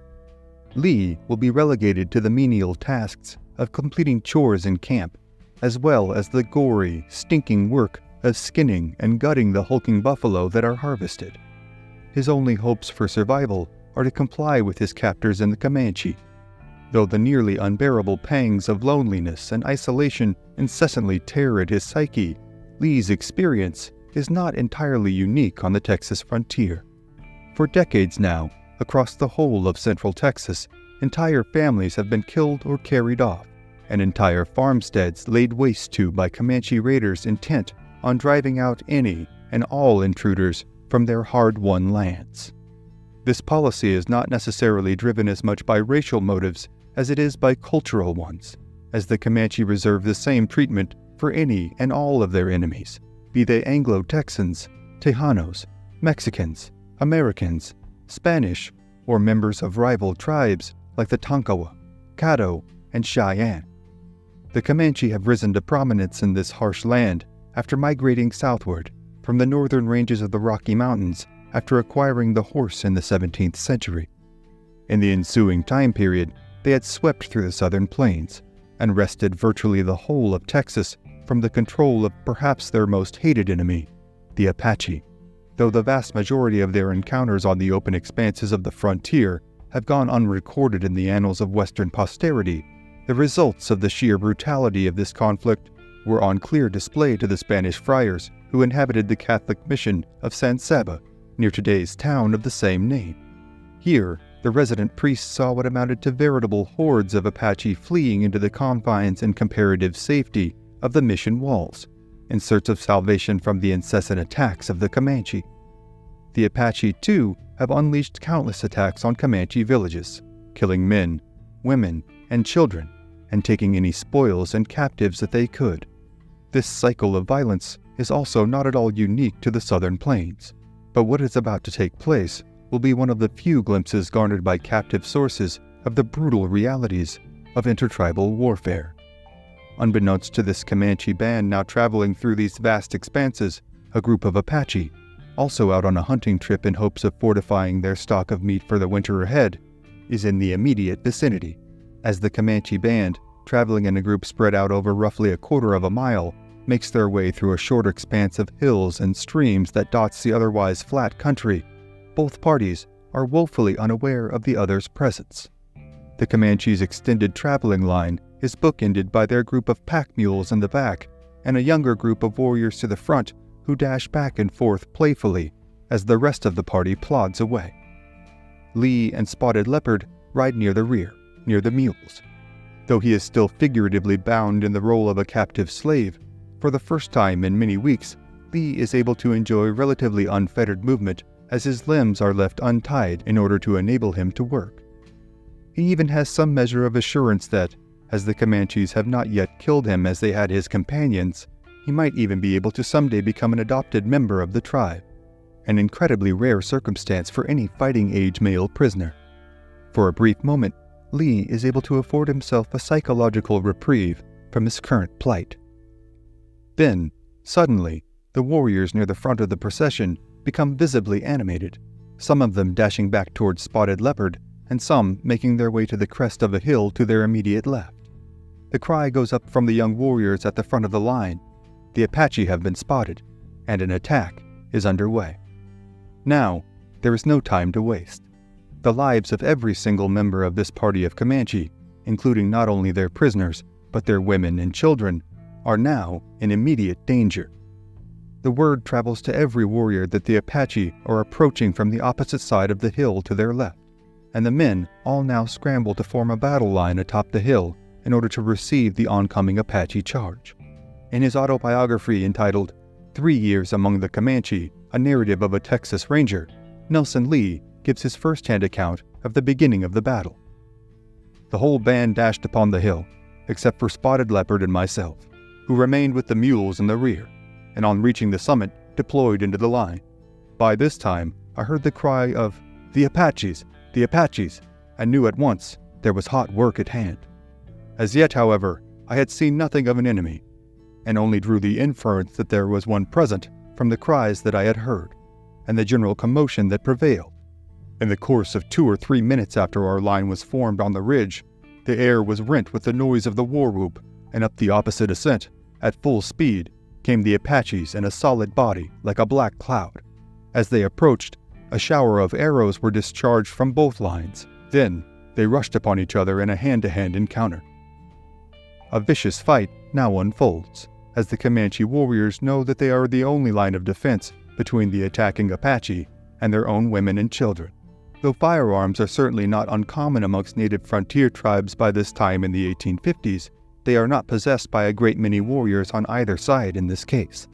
Lee will be relegated to the menial tasks of completing chores in camp, as well as the gory, stinking work of skinning and gutting the hulking buffalo that are harvested. His only hopes for survival are to comply with his captors in the Comanche. Though the nearly unbearable pangs of loneliness and isolation incessantly tear at his psyche, Lee's experience is not entirely unique on the Texas frontier. For decades now, across the whole of central Texas, entire families have been killed or carried off, and entire farmsteads laid waste to by Comanche raiders intent on driving out any and all intruders from their hard-won lands. This policy is not necessarily driven as much by racial motives as it is by cultural ones, as the Comanche reserve the same treatment for any and all of their enemies, be they Anglo-Texans, Tejanos, Mexicans, Americans, Spanish, or members of rival tribes like the Tonkawa, Caddo, and Cheyenne. The Comanche have risen to prominence in this harsh land after migrating southward from the northern ranges of the Rocky Mountains after acquiring the horse in the 17th century. In the ensuing time period, they had swept through the southern plains and wrested virtually the whole of Texas from the control of perhaps their most hated enemy, the Apache. Though the vast majority of their encounters on the open expanses of the frontier have gone unrecorded in the annals of Western posterity, the results of the sheer brutality of this conflict were on clear display to the Spanish friars who inhabited the Catholic mission of San Saba, near today's town of the same name. Here, the resident priests saw what amounted to veritable hordes of Apache fleeing into the confines and comparative safety of the mission walls, in search of salvation from the incessant attacks of the Comanche. The Apache, too, have unleashed countless attacks on Comanche villages, killing men, women, and children, and taking any spoils and captives that they could. This cycle of violence is also not at all unique to the southern plains, but what is about to take place will be one of the few glimpses garnered by captive sources of the brutal realities of intertribal warfare. Unbeknownst to this Comanche band now traveling through these vast expanses, a group of Apache, also out on a hunting trip in hopes of fortifying their stock of meat for the winter ahead, is in the immediate vicinity. As the Comanche band, traveling in a group spread out over roughly a quarter of a mile, makes their way through a short expanse of hills and streams that dots the otherwise flat country, both parties are woefully unaware of the other's presence. The Comanche's extended traveling line is bookended by their group of pack mules in the back and a younger group of warriors to the front who dash back and forth playfully as the rest of the party plods away. Lee and Spotted Leopard ride near the rear, near the mules. Though he is still figuratively bound in the role of a captive slave, for the first time in many weeks, Lee is able to enjoy relatively unfettered movement as his limbs are left untied in order to enable him to work. He even has some measure of assurance that, as the Comanches have not yet killed him as they had his companions, he might even be able to someday become an adopted member of the tribe. an incredibly rare circumstance for any fighting-age male prisoner. For a brief moment, Lee is able to afford himself a psychological reprieve from his current plight. Then, suddenly, the warriors near the front of the procession become visibly animated, some of them dashing back towards Spotted Leopard, and some making their way to the crest of a hill to their immediate left. The cry goes up from the young warriors at the front of the line. The Apache have been spotted, and an attack is underway. Now, there is no time to waste. The lives of every single member of this party of Comanche, including not only their prisoners, but their women and children, are now in immediate danger. The word travels to every warrior that the Apache are approaching from the opposite side of the hill to their left, and the men all now scramble to form a battle line atop the hill in order to receive the oncoming Apache charge. In his autobiography entitled 3 Years Among the Comanche, a narrative of a Texas Ranger, Nelson Lee gives his first-hand account of the beginning of the battle. The whole band dashed upon the hill, except for Spotted Leopard and myself, who remained with the mules in the rear, and on reaching the summit, deployed into the line. By this time, I heard the cry of, "The Apaches! The Apaches!" and knew at once there was hot work at hand. As yet, however, I had seen nothing of an enemy, and only drew the inference that there was one present from the cries that I had heard, and the general commotion that prevailed. In the course of 2 or 3 minutes after our line was formed on the ridge, the air was rent with the noise of the war whoop, and up the opposite ascent, at full speed, came the Apaches in a solid body like a black cloud. As they approached, a shower of arrows were discharged from both lines. Then, they rushed upon each other in a hand-to-hand encounter. A vicious fight now unfolds, as the Comanche warriors know that they are the only line of defense between the attacking Apache and their own women and children. Though firearms are certainly not uncommon amongst native frontier tribes by this time in the 1850s, they are not possessed by a great many warriors on either side in this case.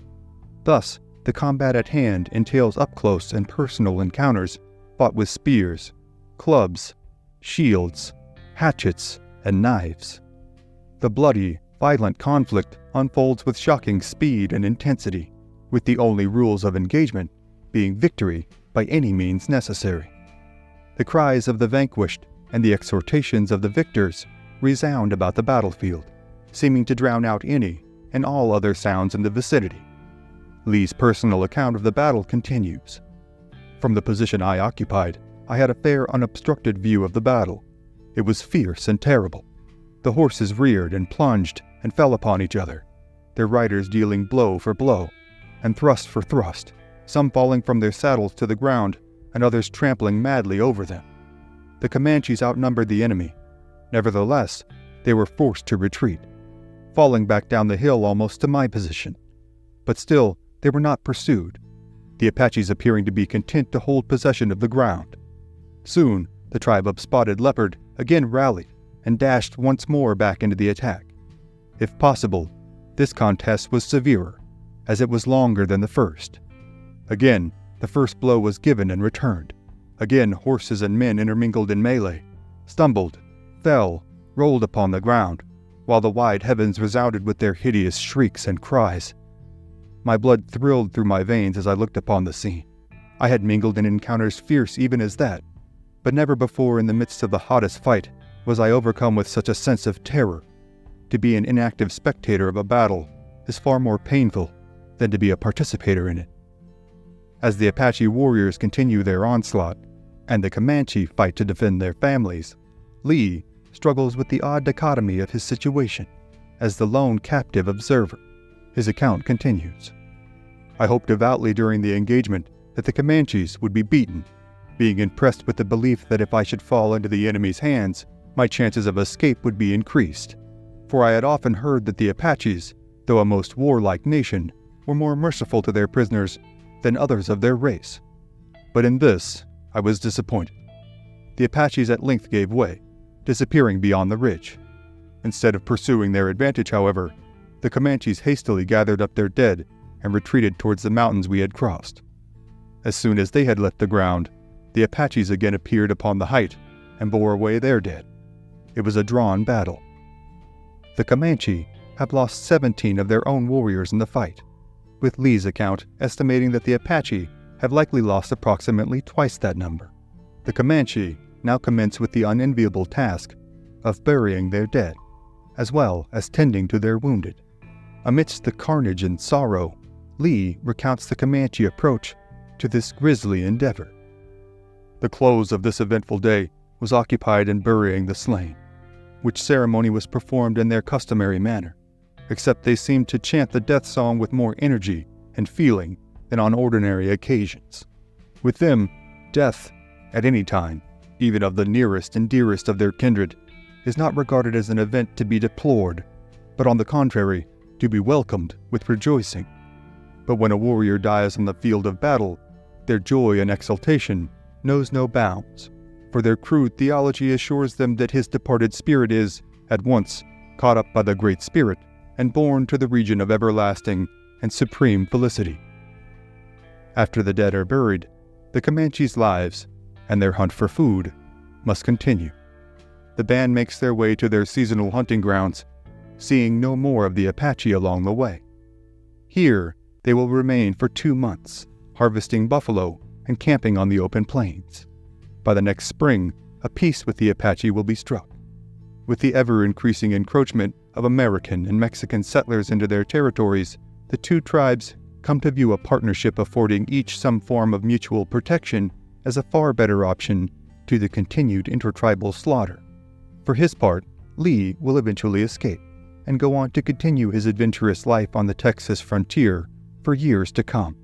Thus, the combat at hand entails up-close and personal encounters fought with spears, clubs, shields, hatchets, and knives. The bloody, violent conflict unfolds with shocking speed and intensity, with the only rules of engagement being victory by any means necessary. The cries of the vanquished and the exhortations of the victors resound about the battlefield, seeming to drown out any and all other sounds in the vicinity. Lee's personal account of the battle continues. From the position I occupied, I had a fair unobstructed view of the battle. It was fierce and terrible. The horses reared and plunged and fell upon each other, their riders dealing blow for blow, and thrust for thrust, some falling from their saddles to the ground, and others trampling madly over them. The Comanches outnumbered the enemy. Nevertheless, they were forced to retreat, falling back down the hill almost to my position. But still, they were not pursued, the Apaches appearing to be content to hold possession of the ground. Soon, the tribe of Spotted Leopard again rallied and dashed once more back into the attack. If possible, this contest was severer, as it was longer than the first. Again, the first blow was given and returned. Again, horses and men intermingled in melee, stumbled, fell, rolled upon the ground, while the wide heavens resounded with their hideous shrieks and cries. My blood thrilled through my veins as I looked upon the scene. I had mingled in encounters fierce even as that, but never before in the midst of the hottest fight was I overcome with such a sense of terror. To be an inactive spectator of a battle is far more painful than to be a participator in it. As the Apache warriors continue their onslaught, and the Comanche fight to defend their families, Lee struggles with the odd dichotomy of his situation as the lone captive observer. His account continues. I hoped devoutly during the engagement that the Comanches would be beaten, being impressed with the belief that if I should fall into the enemy's hands, my chances of escape would be increased, for I had often heard that the Apaches, though a most warlike nation, were more merciful to their prisoners than others of their race. But in this, I was disappointed. The Apaches at length gave way, disappearing beyond the ridge. Instead of pursuing their advantage, however, the Comanches hastily gathered up their dead and retreated towards the mountains we had crossed. As soon as they had left the ground, the Apaches again appeared upon the height and bore away their dead. It was a drawn battle. The Comanche have lost 17 of their own warriors in the fight, with Lee's account estimating that the Apache have likely lost approximately twice that number. The Comanche now commence with the unenviable task of burying their dead, as well as tending to their wounded. Amidst the carnage and sorrow, Lee recounts the Comanche approach to this grisly endeavor. The close of this eventful day was occupied in burying the slain, which ceremony was performed in their customary manner, except they seemed to chant the death song with more energy and feeling than on ordinary occasions. With them, death, at any time, even of the nearest and dearest of their kindred, is not regarded as an event to be deplored, but on the contrary, to be welcomed with rejoicing. But when a warrior dies on the field of battle, their joy and exultation knows no bounds, for their crude theology assures them that his departed spirit is, at once, caught up by the Great Spirit and borne to the region of everlasting and supreme felicity. After the dead are buried, the Comanches' lives, and their hunt for food, must continue. The band makes their way to their seasonal hunting grounds, seeing no more of the Apache along the way. Here, they will remain for 2 months, harvesting buffalo and camping on the open plains. By the next spring, a peace with the Apache will be struck. With the ever-increasing encroachment of American and Mexican settlers into their territories, the two tribes come to view a partnership affording each some form of mutual protection as a far better option to the continued intertribal slaughter. For his part, Lee will eventually escape and go on to continue his adventurous life on the Texas frontier for years to come,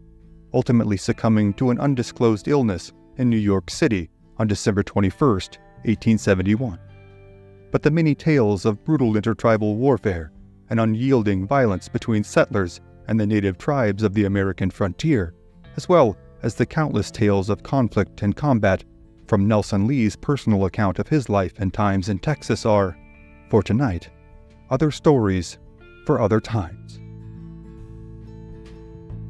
ultimately succumbing to an undisclosed illness in New York City on December 21, 1871. But the many tales of brutal intertribal warfare and unyielding violence between settlers and the native tribes of the American frontier, as well as the countless tales of conflict and combat from Nelson Lee's personal account of his life and times in Texas are, for tonight, other stories for other times.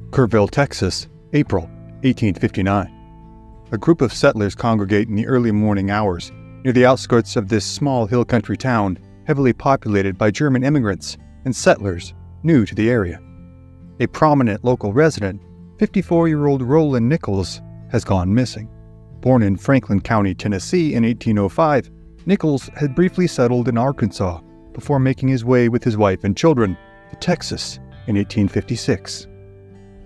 Kerrville, Texas, April 1859. A group of settlers congregate in the early morning hours near the outskirts of this small hill country town heavily populated by German immigrants and settlers new to the area. A prominent local resident, 54-year-old Roland Nichols, has gone missing. Born in Franklin County, Tennessee in 1805, Nichols had briefly settled in Arkansas before making his way with his wife and children to Texas in 1856.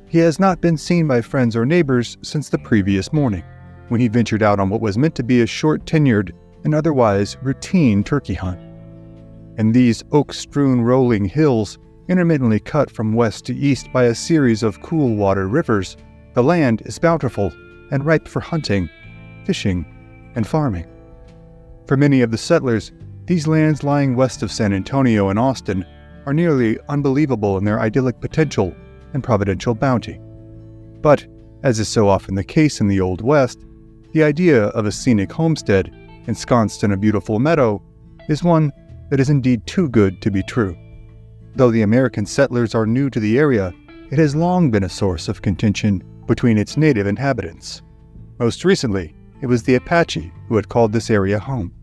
He has not been seen by friends or neighbors since the previous morning, when he ventured out on what was meant to be a short-tenured and otherwise routine turkey hunt. In these oak-strewn rolling hills, intermittently cut from west to east by a series of cool water rivers, the land is bountiful and ripe for hunting, fishing, and farming. For many of the settlers, these lands lying west of San Antonio and Austin are nearly unbelievable in their idyllic potential and providential bounty. But, as is so often the case in the Old West, the idea of a scenic homestead ensconced in a beautiful meadow is one that is indeed too good to be true. Though the American settlers are new to the area, it has long been a source of contention between its native inhabitants. Most recently, it was the Apache who had called this area home.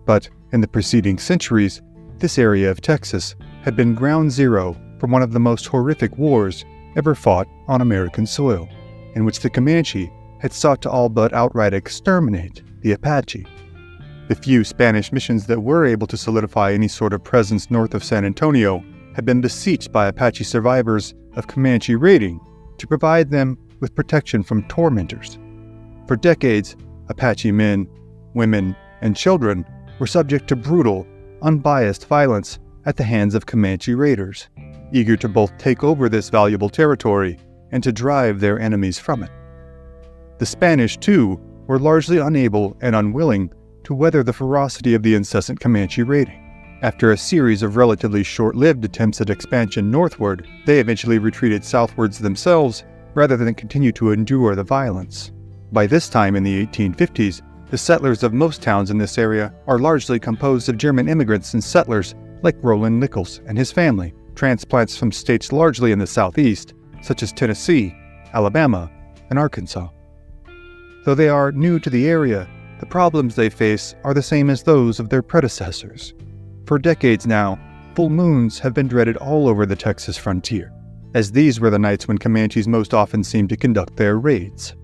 But in the preceding centuries, this area of Texas had been ground zero for one of the most horrific wars ever fought on American soil, in which the Comanche had sought to all but outright exterminate the Apache. The few Spanish missions that were able to solidify any sort of presence north of San Antonio had been beseeched by Apache survivors of Comanche raiding to provide them with protection from tormentors. For decades, Apache men, women, and children were subject to brutal, unbiased violence at the hands of Comanche raiders, eager to both take over this valuable territory and to drive their enemies from it. The Spanish, too, were largely unable and unwilling to weather the ferocity of the incessant Comanche raiding. After a series of relatively short-lived attempts at expansion northward, they eventually retreated southwards themselves rather than continue to endure the violence. By this time in the 1850s, the settlers of most towns in this area are largely composed of German immigrants and settlers like Roland Nichols and his family, transplants from states largely in the southeast, such as Tennessee, Alabama, and Arkansas. Though they are new to the area, the problems they face are the same as those of their predecessors. For decades now, full moons have been dreaded all over the Texas frontier. as these were the nights when Comanches most often seemed to conduct their raids.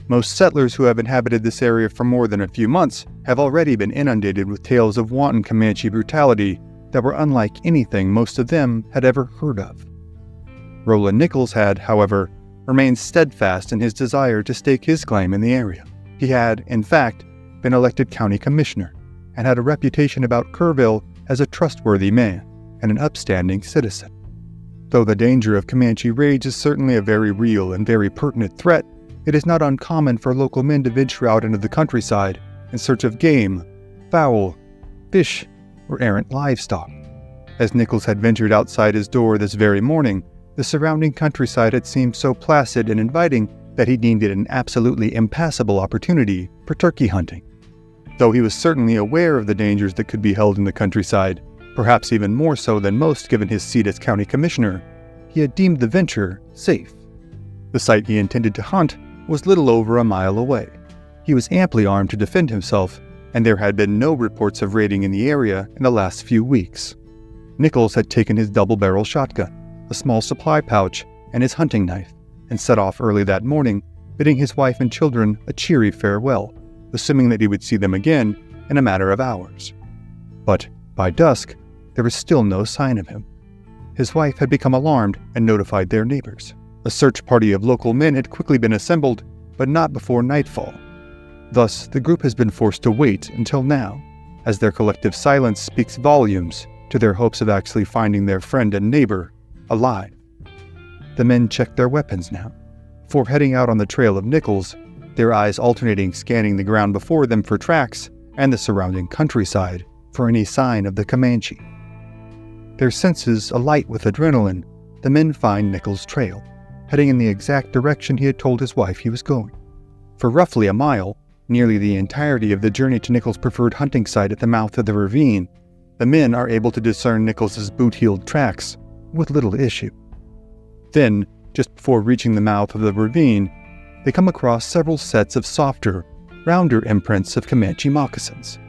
Most settlers who have inhabited this area for more than a few months have already been inundated with tales of wanton Comanche brutality that were unlike anything most of them had ever heard of. Roland Nichols had, however, remained steadfast in his desire to stake his claim in the area. He had, in fact, been elected county commissioner and had a reputation about Kerrville as a trustworthy man and an upstanding citizen. Though the danger of Comanche raids is certainly a very real and very pertinent threat, it is not uncommon for local men to venture out into the countryside in search of game, fowl, fish, or errant livestock. As Nichols had ventured outside his door this very morning, the surrounding countryside had seemed so placid and inviting that he deemed it an absolutely impassable opportunity for turkey hunting. Though he was certainly aware of the dangers that could be held in the countryside, perhaps even more so than most given his seat as county commissioner, he had deemed the venture safe. The site he intended to hunt was little over a mile away. He was amply armed to defend himself, and there had been no reports of raiding in the area in the last few weeks. Nichols had taken his double-barrel shotgun, a small supply pouch, and his hunting knife, and set off early that morning, bidding his wife and children a cheery farewell, assuming that he would see them again in a matter of hours. But by dusk, there was still no sign of him. His wife had become alarmed and notified their neighbors. A search party of local men had quickly been assembled, but not before nightfall. Thus, the group has been forced to wait until now, as their collective silence speaks volumes to their hopes of actually finding their friend and neighbor alive. The men checked their weapons now, before heading out on the trail of Nichols, their eyes alternating scanning the ground before them for tracks and the surrounding countryside for any sign of the Comanche. Their senses alight with adrenaline, the men find Nichols' trail, heading in the exact direction he had told his wife he was going. For roughly a mile, nearly the entirety of the journey to Nichols' preferred hunting site at the mouth of the ravine, the men are able to discern Nichols' boot-heeled tracks with little issue. Then, just before reaching the mouth of the ravine, they come across several sets of softer, rounder imprints of Comanche moccasins.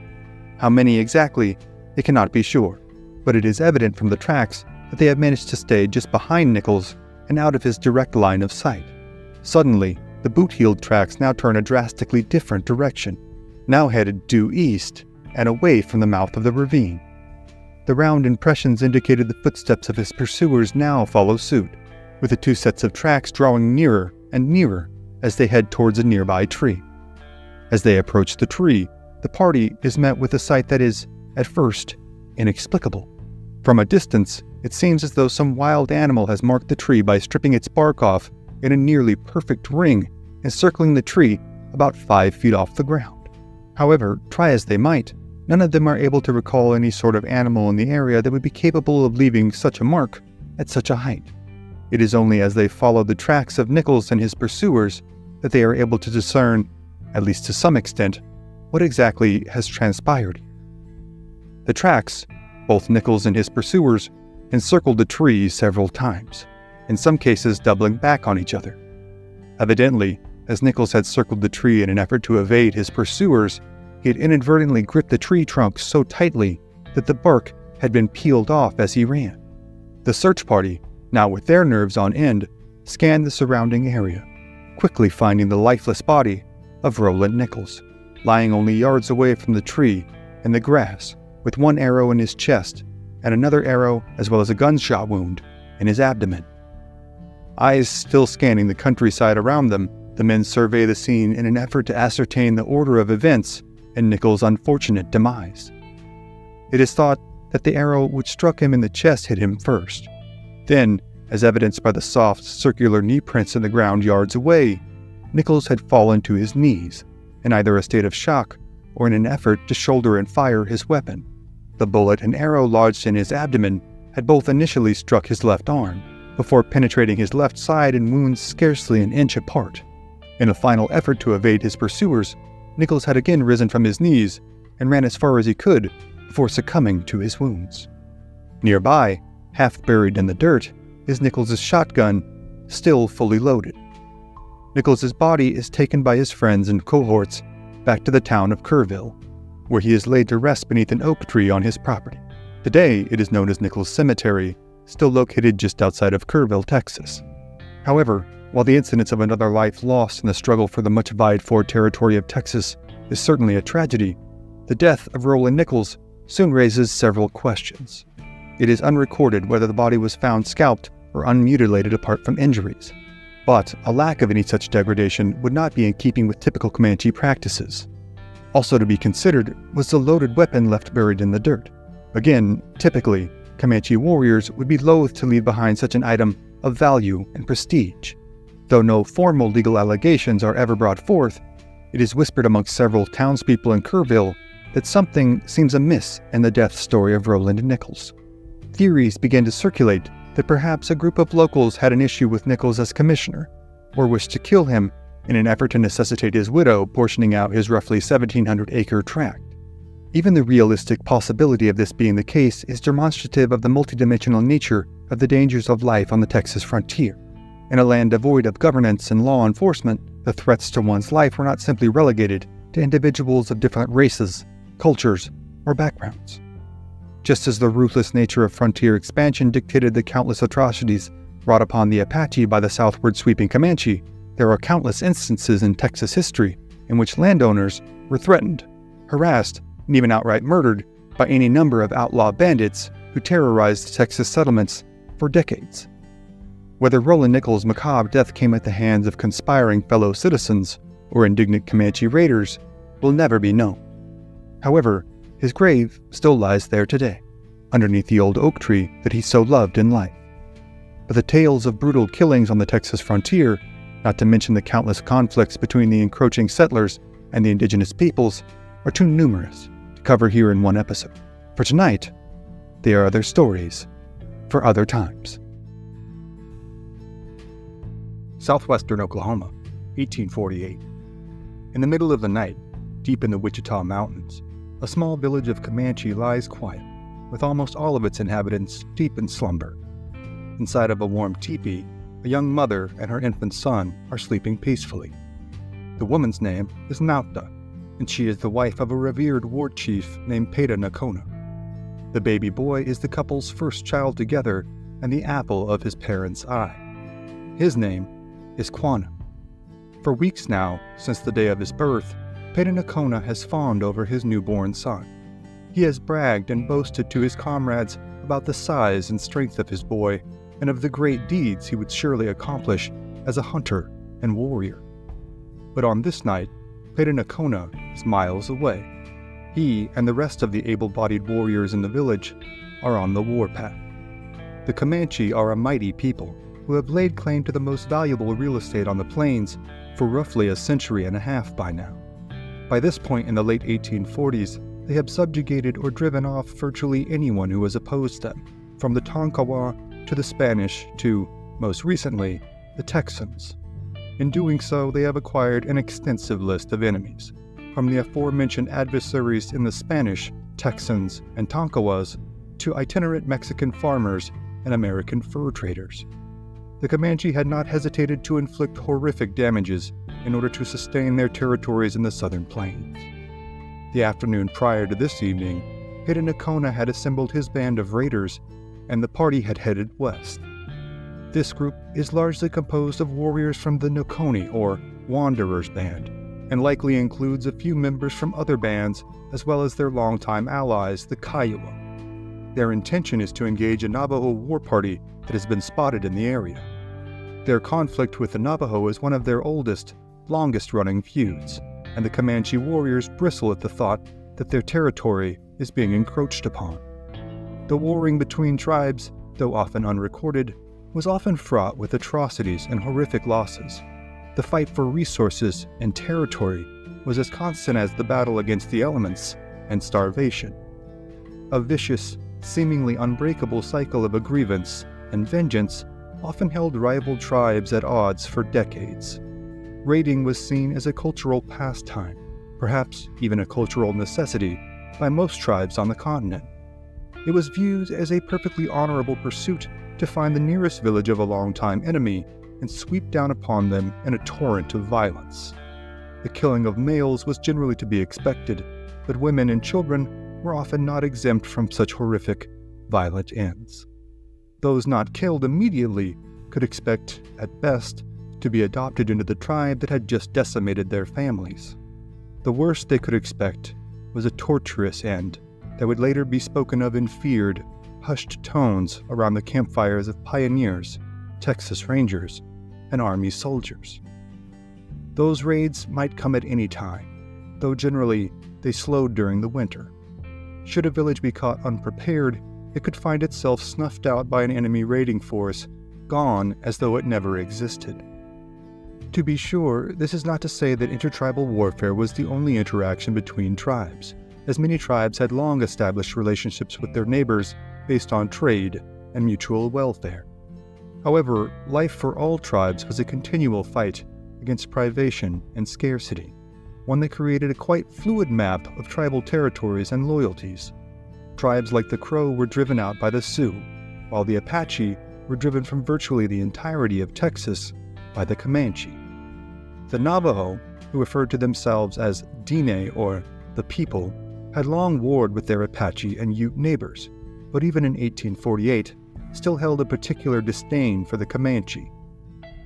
How many exactly, they cannot be sure, but it is evident from the tracks that they have managed to stay just behind Nichols and out of his direct line of sight. Suddenly, the boot-heeled tracks now turn a drastically different direction, now headed due east and away from the mouth of the ravine. The round impressions indicated the footsteps of his pursuers now follow suit, with the two sets of tracks drawing nearer and nearer as they head towards a nearby tree. As they approach the tree, the party is met with a sight that is, at first, inexplicable. From a distance, it seems as though some wild animal has marked the tree by stripping its bark off in a nearly perfect ring, encircling the tree about 5 feet off the ground. However, try as they might, none of them are able to recall any sort of animal in the area that would be capable of leaving such a mark at such a height. It is only as they follow the tracks of Nichols and his pursuers that they are able to discern, at least to some extent, what exactly has transpired. The tracks, both Nichols and his pursuers, encircled the tree several times, in some cases doubling back on each other. Evidently, as Nichols had circled the tree in an effort to evade his pursuers, he had inadvertently gripped the tree trunk so tightly that the bark had been peeled off as he ran. The search party, now with their nerves on end, scanned the surrounding area, quickly finding the lifeless body of Roland Nichols, lying only yards away from the tree in the grass, with one arrow in his chest and another arrow as well as a gunshot wound in his abdomen. Eyes still scanning the countryside around them, the men survey the scene in an effort to ascertain the order of events in Nichols' unfortunate demise. It is thought that the arrow which struck him in the chest hit him first. Then, as evidenced by the soft, circular knee prints in the ground yards away, Nichols had fallen to his knees, in either a state of shock or in an effort to shoulder and fire his weapon. The bullet and arrow lodged in his abdomen had both initially struck his left arm, before penetrating his left side in wounds scarcely an inch apart. In a final effort to evade his pursuers, Nichols had again risen from his knees and ran as far as he could before succumbing to his wounds. Nearby, half buried in the dirt, is Nichols' shotgun, still fully loaded. Nichols' body is taken by his friends and cohorts back to the town of Kerrville, where he is laid to rest beneath an oak tree on his property. Today, it is known as Nichols Cemetery, still located just outside of Kerrville, Texas. However, while the incidence of another life lost in the struggle for the much vied for territory of Texas is certainly a tragedy, the death of Roland Nichols soon raises several questions. It is unrecorded whether the body was found scalped or unmutilated apart from injuries, but a lack of any such degradation would not be in keeping with typical Comanche practices. Also to be considered was the loaded weapon left buried in the dirt. Again, typically, Comanche warriors would be loath to leave behind such an item of value and prestige. Though no formal legal allegations are ever brought forth, it is whispered amongst several townspeople in Kerrville that something seems amiss in the death story of Roland Nichols. Theories began to circulate that perhaps a group of locals had an issue with Nichols as commissioner, or wished to kill him in an effort to necessitate his widow portioning out his roughly 1,700-acre tract. Even the realistic possibility of this being the case is demonstrative of the multidimensional nature of the dangers of life on the Texas frontier. In a land devoid of governance and law enforcement, the threats to one's life were not simply relegated to individuals of different races, cultures, or backgrounds. Just as the ruthless nature of frontier expansion dictated the countless atrocities wrought upon the Apache by the southward sweeping Comanche, there are countless instances in Texas history in which landowners were threatened, harassed, and even outright murdered by any number of outlaw bandits who terrorized Texas settlements for decades. Whether Roland Nichols' macabre death came at the hands of conspiring fellow citizens or indignant Comanche raiders will never be known. However, his grave still lies there today, underneath the old oak tree that he so loved in life. But the tales of brutal killings on the Texas frontier, not to mention the countless conflicts between the encroaching settlers and the indigenous peoples, are too numerous to cover here in one episode. For tonight, they are other stories for other times. Southwestern Oklahoma, 1848. In the middle of the night, deep in the Wichita Mountains, a small village of Comanche lies quiet, with almost all of its inhabitants deep in slumber. Inside of a warm teepee, a young mother and her infant son are sleeping peacefully. The woman's name is Nauta, and she is the wife of a revered war chief named Peta Nakona. The baby boy is the couple's first child together and the apple of his parents' eye. His name is Cuerno. For weeks now, since the day of his birth, Peta Nakona has fawned over his newborn son. He has bragged and boasted to his comrades about the size and strength of his boy and of the great deeds he would surely accomplish as a hunter and warrior. But on this night, Peta Nakona is miles away. He and the rest of the able-bodied warriors in the village are on the warpath. The Comanche are a mighty people who have laid claim to the most valuable real estate on the plains for roughly a century and a half by now. By this point in the late 1840s, they have subjugated or driven off virtually anyone who was opposed them, from the Tonkawa to the Spanish to, most recently, the Texans. In doing so, they have acquired an extensive list of enemies, from the aforementioned adversaries in the Spanish, Texans, and Tonkawas to itinerant Mexican farmers and American fur traders. The Comanche had not hesitated to inflict horrific damages in order to sustain their territories in the southern plains. The afternoon prior to this evening, Peta Nakona had assembled his band of raiders, and the party had headed west. This group is largely composed of warriors from the Nokoni or Wanderers Band, and likely includes a few members from other bands as well as their longtime allies, the Kiowa. Their intention is to engage a Navajo war party that has been spotted in the area. Their conflict with the Navajo is one of their oldest, longest-running feuds, and the Comanche warriors bristle at the thought that their territory is being encroached upon. The warring between tribes, though often unrecorded, was often fraught with atrocities and horrific losses. The fight for resources and territory was as constant as the battle against the elements and starvation. A vicious, seemingly unbreakable cycle of grievance and vengeance often held rival tribes at odds for decades. Raiding was seen as a cultural pastime, perhaps even a cultural necessity, by most tribes on the continent. It was viewed as a perfectly honorable pursuit to find the nearest village of a longtime enemy and sweep down upon them in a torrent of violence. The killing of males was generally to be expected, but women and children were often not exempt from such horrific, violent ends. those not killed immediately could expect, at best, to be adopted into the tribe that had just decimated their families. The worst they could expect was a torturous end that would later be spoken of in feared, hushed tones around the campfires of pioneers, Texas Rangers, and Army soldiers. Those raids might come at any time, though generally they slowed during the winter. Should a village be caught unprepared, it could find itself snuffed out by an enemy raiding force, gone as though it never existed. To be sure, this is not to say that intertribal warfare was the only interaction between tribes, as many tribes had long established relationships with their neighbors based on trade and mutual welfare. However, life for all tribes was a continual fight against privation and scarcity, one that created a quite fluid map of tribal territories and loyalties. Tribes like the Crow were driven out by the Sioux, while the Apache were driven from virtually the entirety of Texas by the Comanche. The Navajo, who referred to themselves as Diné or the People, had long warred with their Apache and Ute neighbors, but even in 1848 still held a particular disdain for the Comanche.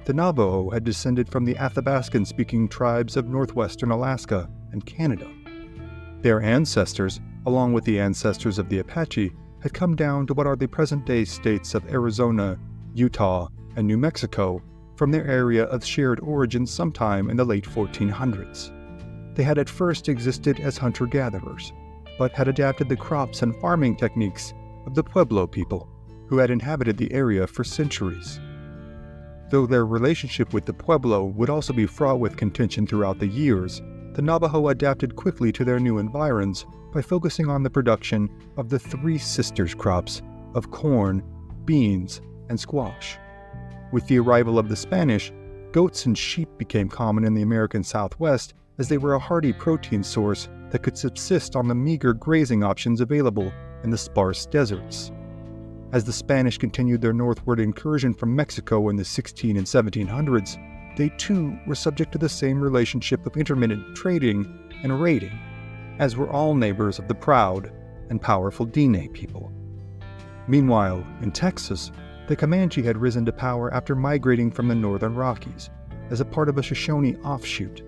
The Navajo had descended from the Athabascan-speaking tribes of northwestern Alaska and Canada. Their ancestors, along with the ancestors of the Apache, had come down to what are the present-day states of Arizona, Utah, and New Mexico from their area of shared origin sometime in the late 1400s. They had at first existed as hunter-gatherers, but had adapted the crops and farming techniques of the Pueblo people, who had inhabited the area for centuries. Though their relationship with the Pueblo would also be fraught with contention throughout the years, the Navajo adapted quickly to their new environs by focusing on the production of the three sisters crops of corn, beans, and squash. With the arrival of the Spanish, goats and sheep became common in the American Southwest as they were a hearty protein source that could subsist on the meager grazing options available in the sparse deserts. As the Spanish continued their northward incursion from Mexico in the 1600s and 1700s, they too were subject to the same relationship of intermittent trading and raiding, as were all neighbors of the proud and powerful Diné people. Meanwhile, in Texas, the Comanche had risen to power after migrating from the northern Rockies, as a part of a Shoshone offshoot.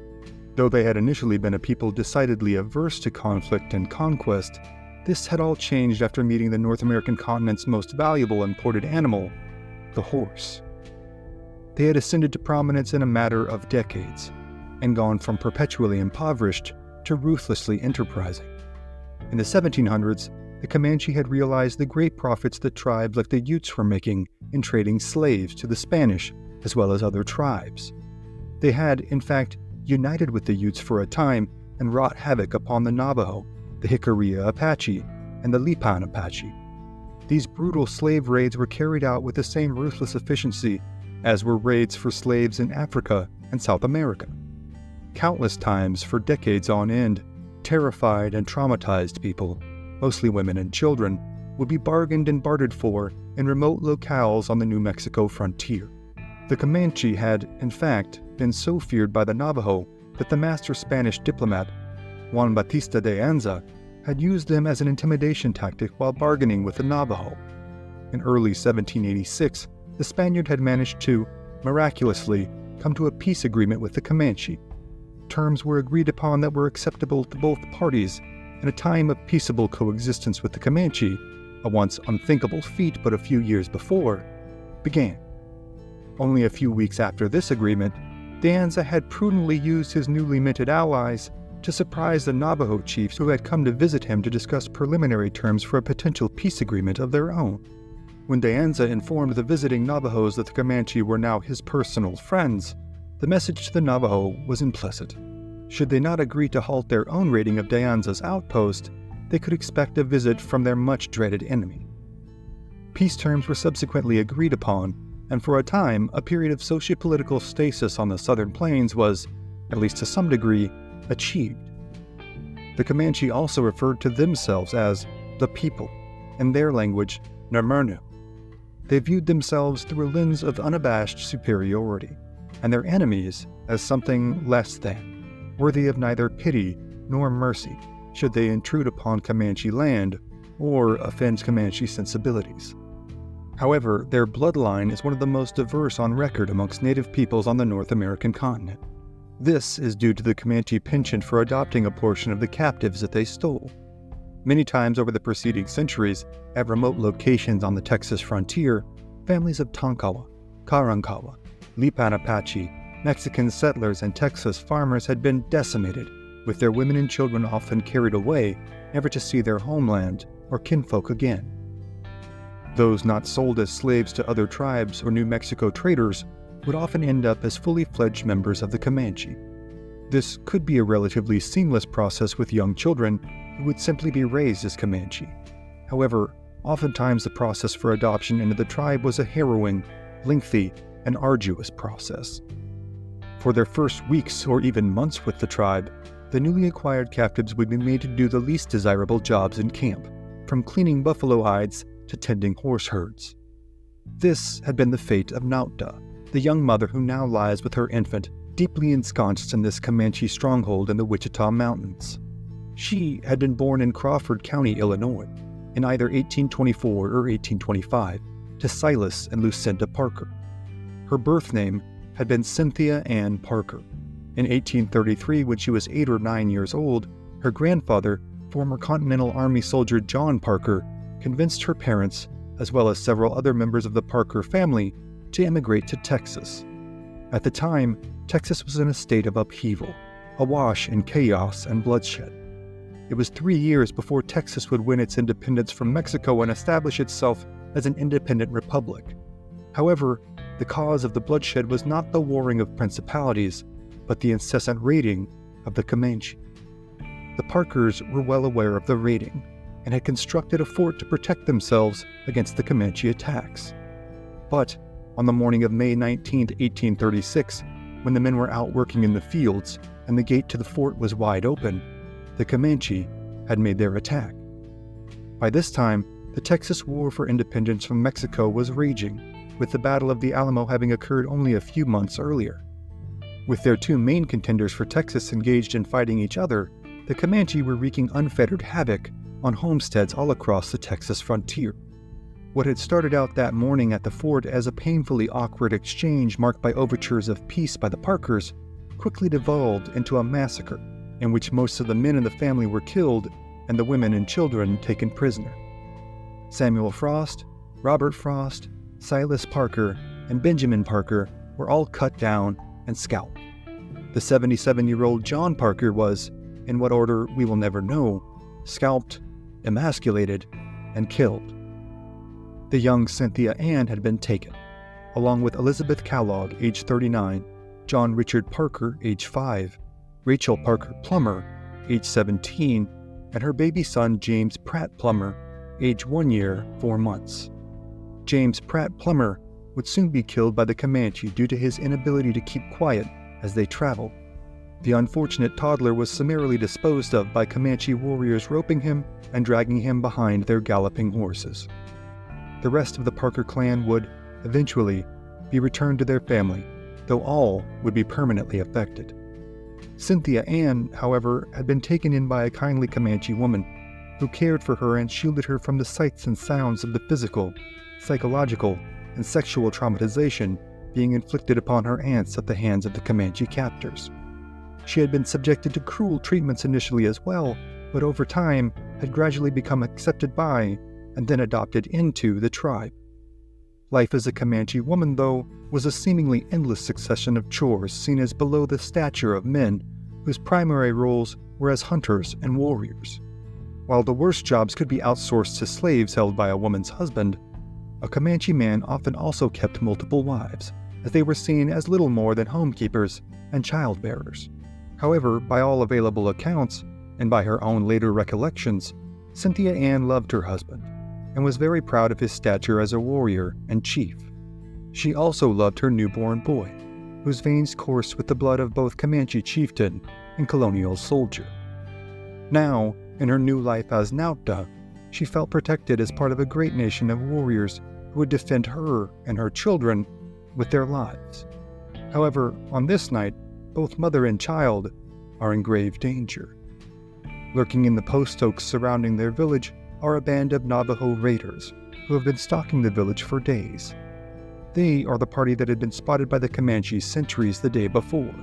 Though they had initially been a people decidedly averse to conflict and conquest, this had all changed after meeting the North American continent's most valuable imported animal, the horse. They had ascended to prominence in a matter of decades, and gone from perpetually impoverished to ruthlessly enterprising. In the 1700s, the Comanche had realized the great profits that tribes like the Utes were making in trading slaves to the Spanish as well as other tribes. They had, in fact, united with the Utes for a time and wrought havoc upon the Navajo, the Jicarilla Apache, and the Lipan Apache. These brutal slave raids were carried out with the same ruthless efficiency as were raids for slaves in Africa and South America. Countless times for decades on end, terrified and traumatized people, mostly women and children, would be bargained and bartered for in remote locales on the New Mexico frontier. The Comanche had, in fact, been so feared by the Navajo that the master Spanish diplomat, Juan Bautista de Anza, had used them as an intimidation tactic while bargaining with the Navajo. In early 1786, the Spaniard had managed to, miraculously, come to a peace agreement with the Comanche. Terms were agreed upon that were acceptable to both parties, and a time of peaceable coexistence with the Comanche, a once unthinkable feat but a few years before, began. Only a few weeks after this agreement, de Anza had prudently used his newly minted allies to surprise the Navajo chiefs who had come to visit him to discuss preliminary terms for a potential peace agreement of their own. When de Anza informed the visiting Navajos that the Comanche were now his personal friends, the message to the Navajo was implicit. Should they not agree to halt their own raiding of de Anza's outpost, they could expect a visit from their much-dreaded enemy. Peace terms were subsequently agreed upon, and for a time, a period of socio-political stasis on the southern plains was, at least to some degree, achieved. The Comanche also referred to themselves as the people, in their language, Namernu. They viewed themselves through a lens of unabashed superiority, and their enemies as something less than, worthy of neither pity nor mercy should they intrude upon Comanche land or offend Comanche sensibilities. However, their bloodline is one of the most diverse on record amongst Native peoples on the North American continent. This is due to the Comanche penchant for adopting a portion of the captives that they stole. Many times over the preceding centuries, at remote locations on the Texas frontier, families of Tonkawa, Karankawa, Lipan Apache, Mexican settlers and Texas farmers had been decimated, with their women and children often carried away, never to see their homeland or kinfolk again. Those not sold as slaves to other tribes or New Mexico traders would often end up as fully fledged members of the Comanche. This could be a relatively seamless process with young children who would simply be raised as Comanche. However, oftentimes the process for adoption into the tribe was a harrowing, lengthy, and arduous process. For their first weeks or even months with the tribe, the newly acquired captives would be made to do the least desirable jobs in camp, from cleaning buffalo hides to tending horse herds. This had been the fate of Nautda, the young mother who now lies with her infant, deeply ensconced in this Comanche stronghold in the Wichita Mountains. She had been born in Crawford County, Illinois, in either 1824 or 1825, to Silas and Lucinda Parker. Her birth name had been Cynthia Ann Parker. In 1833, when she was 8 or 9 years old, her grandfather, former Continental Army soldier John Parker, convinced her parents, as well as several other members of the Parker family, to immigrate to Texas. At the time, Texas was in a state of upheaval, awash in chaos and bloodshed. It was 3 years before Texas would win its independence from Mexico and establish itself as an independent republic. However, the cause of the bloodshed was not the warring of principalities, but the incessant raiding of the Comanche. The Parkers were well aware of the raiding, and had constructed a fort to protect themselves against the Comanche attacks. But on the morning of May 19, 1836, when the men were out working in the fields and the gate to the fort was wide open, the Comanche had made their attack. By this time, the Texas War for Independence from Mexico was raging, with the Battle of the Alamo having occurred only a few months earlier. With their two main contenders for Texas engaged in fighting each other, the Comanche were wreaking unfettered havoc on homesteads all across the Texas frontier. What had started out that morning at the fort as a painfully awkward exchange marked by overtures of peace by the Parkers quickly devolved into a massacre in which most of the men in the family were killed and the women and children taken prisoner. Samuel Frost, Robert Frost, Silas Parker, and Benjamin Parker were all cut down and scalped. The 77-year-old John Parker was, in what order we will never know, scalped, emasculated, and killed. The young Cynthia Ann had been taken, along with Elizabeth Kellogg, age 39, John Richard Parker, age 5, Rachel Parker Plummer, age 17, and her baby son James Pratt Plummer, age 1 year, 4 months. James Pratt Plummer would soon be killed by the Comanche due to his inability to keep quiet as they traveled. The unfortunate toddler was summarily disposed of by Comanche warriors roping him and dragging him behind their galloping horses. The rest of the Parker clan would, eventually, be returned to their family, though all would be permanently affected. Cynthia Ann, however, had been taken in by a kindly Comanche woman who cared for her and shielded her from the sights and sounds of the physical, psychological, and sexual traumatization being inflicted upon her aunts at the hands of the Comanche captors. She had been subjected to cruel treatments initially as well, but over time had gradually become accepted by and then adopted into the tribe. Life as a Comanche woman, though, was a seemingly endless succession of chores seen as below the stature of men, whose primary roles were as hunters and warriors. While the worst jobs could be outsourced to slaves held by a woman's husband, a Comanche man often also kept multiple wives, as they were seen as little more than homekeepers and childbearers. However, by all available accounts, and by her own later recollections, Cynthia Ann loved her husband, and was very proud of his stature as a warrior and chief. She also loved her newborn boy, whose veins coursed with the blood of both Comanche chieftain and colonial soldier. Now, in her new life as Nautda, she felt protected as part of a great nation of warriors who would defend her and her children with their lives. However, on this night, both mother and child are in grave danger. Lurking in the post oaks surrounding their village are a band of Navajo raiders, who have been stalking the village for days. They are the party that had been spotted by the Comanche sentries the day before.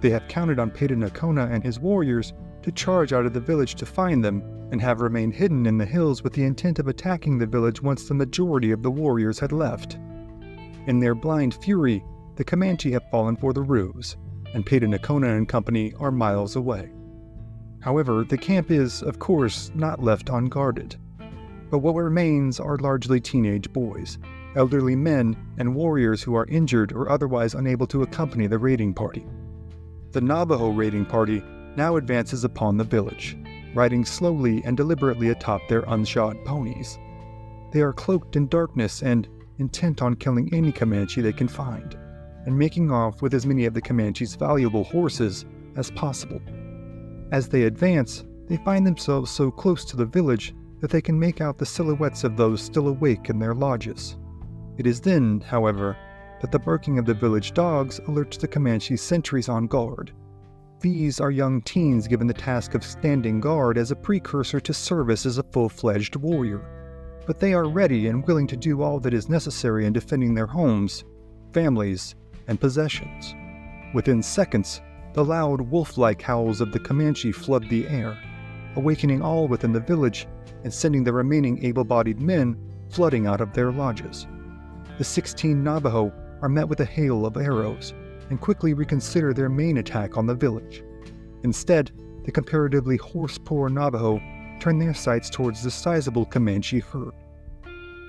They have counted on Nocona and his warriors to charge out of the village to find them and have remained hidden in the hills with the intent of attacking the village once the majority of the warriors had left. In their blind fury, the Comanche have fallen for the ruse, and Nocona and company are miles away. However, the camp is, of course, not left unguarded. But what remains are largely teenage boys, elderly men, and warriors who are injured or otherwise unable to accompany the raiding party. The Navajo raiding party now advances upon the village, riding slowly and deliberately atop their unshod ponies. They are cloaked in darkness and intent on killing any Comanche they can find, and making off with as many of the Comanche's valuable horses as possible. As they advance, they find themselves so close to the village that they can make out the silhouettes of those still awake in their lodges. It is then, however, that the barking of the village dogs alerts the Comanche sentries on guard. These are young teens given the task of standing guard as a precursor to service as a full-fledged warrior. But they are ready and willing to do all that is necessary in defending their homes, families, and possessions. Within seconds, the loud wolf-like howls of the Comanche flood the air, awakening all within the village and sending the remaining able-bodied men flooding out of their lodges. The 16 Navajo are met with a hail of arrows and quickly reconsider their main attack on the village. Instead, the comparatively horse-poor Navajo turn their sights towards the sizable Comanche herd.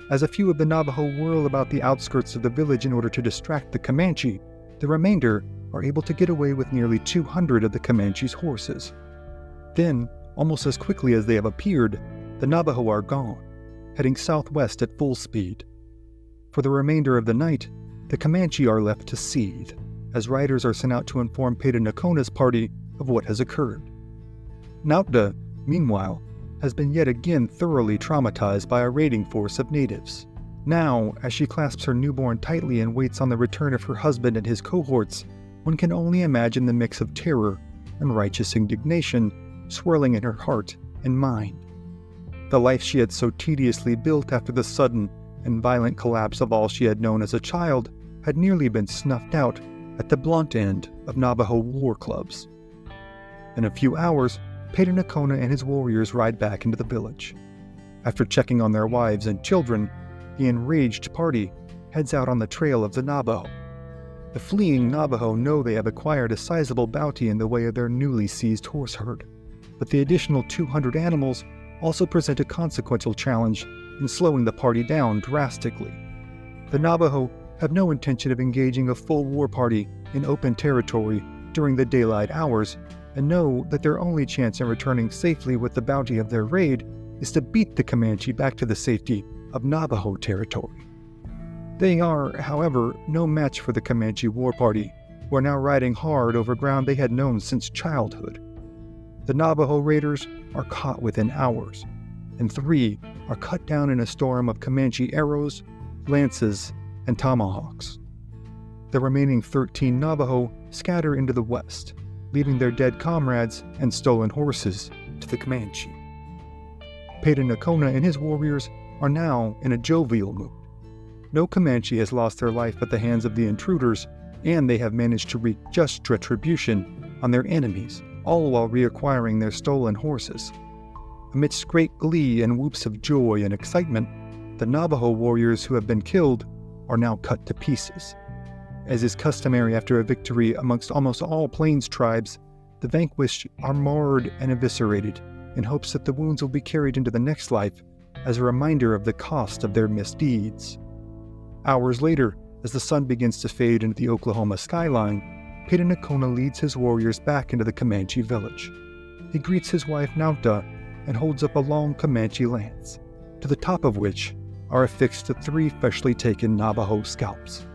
As a few of the Navajo whirl about the outskirts of the village in order to distract the Comanche, the remainder are able to get away with nearly 200 of the Comanche's horses. Then, almost as quickly as they have appeared, the Navajo are gone, heading southwest at full speed. For the remainder of the night, the Comanche are left to seethe, as riders are sent out to inform Nocona's party of what has occurred. Nautda, meanwhile, has been yet again thoroughly traumatized by a raiding force of natives. Now, as she clasps her newborn tightly and waits on the return of her husband and his cohorts, one can only imagine the mix of terror and righteous indignation swirling in her heart and mind. The life she had so tediously built after the sudden and violent collapse of all she had known as a child had nearly been snuffed out at the blunt end of Navajo war clubs. In a few hours, Nocona and his warriors ride back into the village. After checking on their wives and children, the enraged party heads out on the trail of the Navajo. The fleeing Navajo know they have acquired a sizable bounty in the way of their newly seized horse herd, but the additional 200 animals also present a consequential challenge in slowing the party down drastically. The Navajo have no intention of engaging a full war party in open territory during the daylight hours, and know that their only chance in returning safely with the bounty of their raid is to beat the Comanche back to the safety of Navajo territory. They are, however, no match for the Comanche war party, who are now riding hard over ground they had known since childhood. The Navajo raiders are caught within hours, and 3 are cut down in a storm of Comanche arrows, lances, and tomahawks. The remaining 13 Navajo scatter into the west, leaving their dead comrades and stolen horses to the Comanche. Nocona and his warriors are now in a jovial mood. No Comanche has lost their life at the hands of the intruders, and they have managed to wreak just retribution on their enemies, all while reacquiring their stolen horses. Amidst great glee and whoops of joy and excitement, the Navajo warriors who have been killed are now cut to pieces. As is customary after a victory amongst almost all Plains tribes, the vanquished are marred and eviscerated in hopes that the wounds will be carried into the next life as a reminder of the cost of their misdeeds. Hours later, as the sun begins to fade into the Oklahoma skyline, Nocona leads his warriors back into the Comanche village. He greets his wife Nautda and holds up a long Comanche lance, to the top of which are affixed the 3 freshly taken Navajo scalps.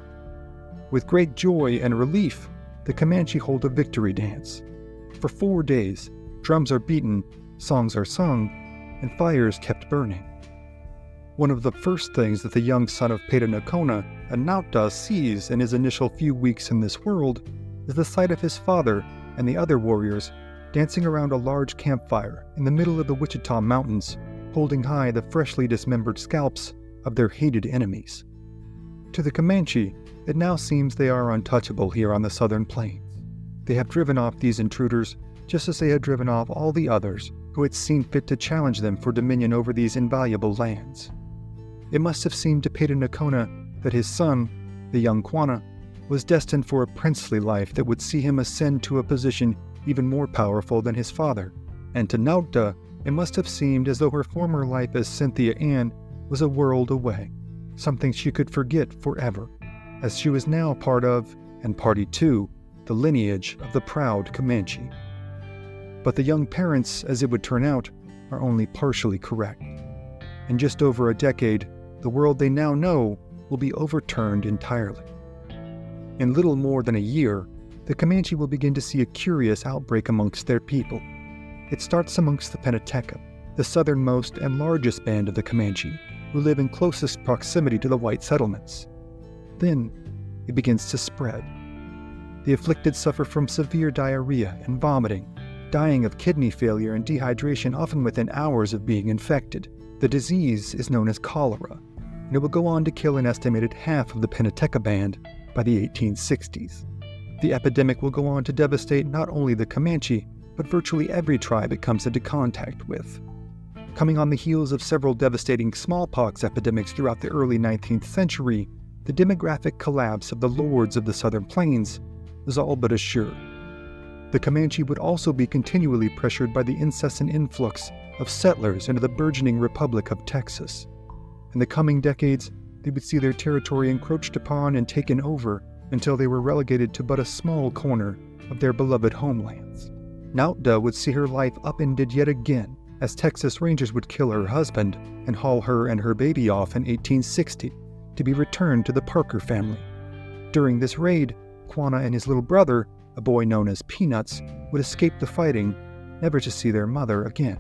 With great joy and relief, the Comanche hold a victory dance. For 4 days, drums are beaten, songs are sung, and fires kept burning. One of the first things that the young son of Nocona and Nautda sees in his initial few weeks in this world is the sight of his father and the other warriors dancing around a large campfire in the middle of the Wichita Mountains, holding high the freshly dismembered scalps of their hated enemies. To the Comanche, it now seems they are untouchable here on the southern plains. They have driven off these intruders just as they had driven off all the others who had seen fit to challenge them for dominion over these invaluable lands. It must have seemed to Peta Nocona that his son, the young Quanah, was destined for a princely life that would see him ascend to a position even more powerful than his father, and to Nautda it must have seemed as though her former life as Cynthia Ann was a world away, something she could forget forever, as she was now part of, and party to, the lineage of the proud Comanche. But the young parents, as it would turn out, are only partially correct. In just over a decade, the world they now know will be overturned entirely. In little more than a year, the Comanche will begin to see a curious outbreak amongst their people. It starts amongst the Penteca, the southernmost and largest band of the Comanche, who live in closest proximity to the white settlements. Then, it begins to spread. The afflicted suffer from severe diarrhea and vomiting, dying of kidney failure and dehydration often within hours of being infected. The disease is known as cholera, and it will go on to kill an estimated half of the Penteca band by the 1860s. The epidemic will go on to devastate not only the Comanche, but virtually every tribe it comes into contact with. Coming on the heels of several devastating smallpox epidemics throughout the early 19th century, the demographic collapse of the lords of the southern plains was all but assured. The Comanche would also be continually pressured by the incessant influx of settlers into the burgeoning Republic of Texas. In the coming decades, they would see their territory encroached upon and taken over until they were relegated to but a small corner of their beloved homelands. Nautda would see her life upended yet again, as Texas Rangers would kill her husband and haul her and her baby off in 1860 to be returned to the Parker family. During this raid, Quanah and his little brother, a boy known as Peanuts, would escape the fighting, never to see their mother again.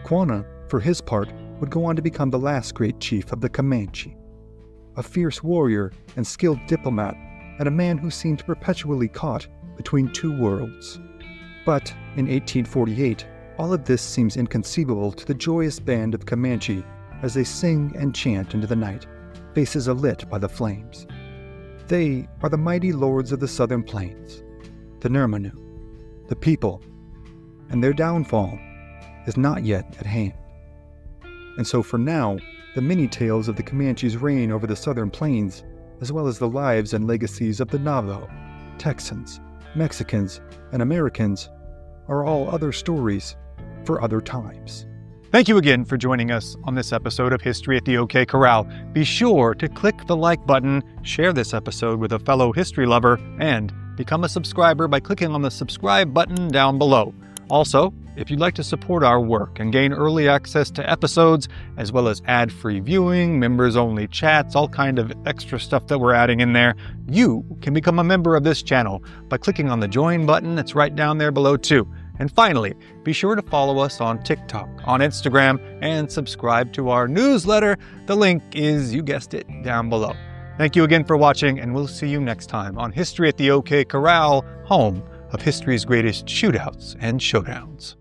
Quanah, for his part, would go on to become the last great chief of the Comanche, a fierce warrior and skilled diplomat, and a man who seemed perpetually caught between two worlds. But in 1848, all of this seems inconceivable to the joyous band of Comanche as they sing and chant into the night, faces alit by the flames. They are the mighty lords of the southern plains, the Nirmanu, the people, and their downfall is not yet at hand. And so for now, the many tales of the Comanche's reign over the southern plains, as well as the lives and legacies of the Navajo, Texans, Mexicans, and Americans, are all other stories for other times. Thank you again for joining us on this episode of History at the OK Corral. Be sure to click the like button, share this episode with a fellow history lover, and become a subscriber by clicking on the subscribe button down below. Also, if you'd like to support our work and gain early access to episodes, as well as ad-free viewing, members-only chats, all kind of extra stuff that we're adding in there, you can become a member of this channel by clicking on the join button that's right down there below too. And finally, be sure to follow us on TikTok, on Instagram, and subscribe to our newsletter. The link is, you guessed it, down below. Thank you again for watching, and we'll see you next time on History at the OK Corral, home of history's greatest shootouts and showdowns.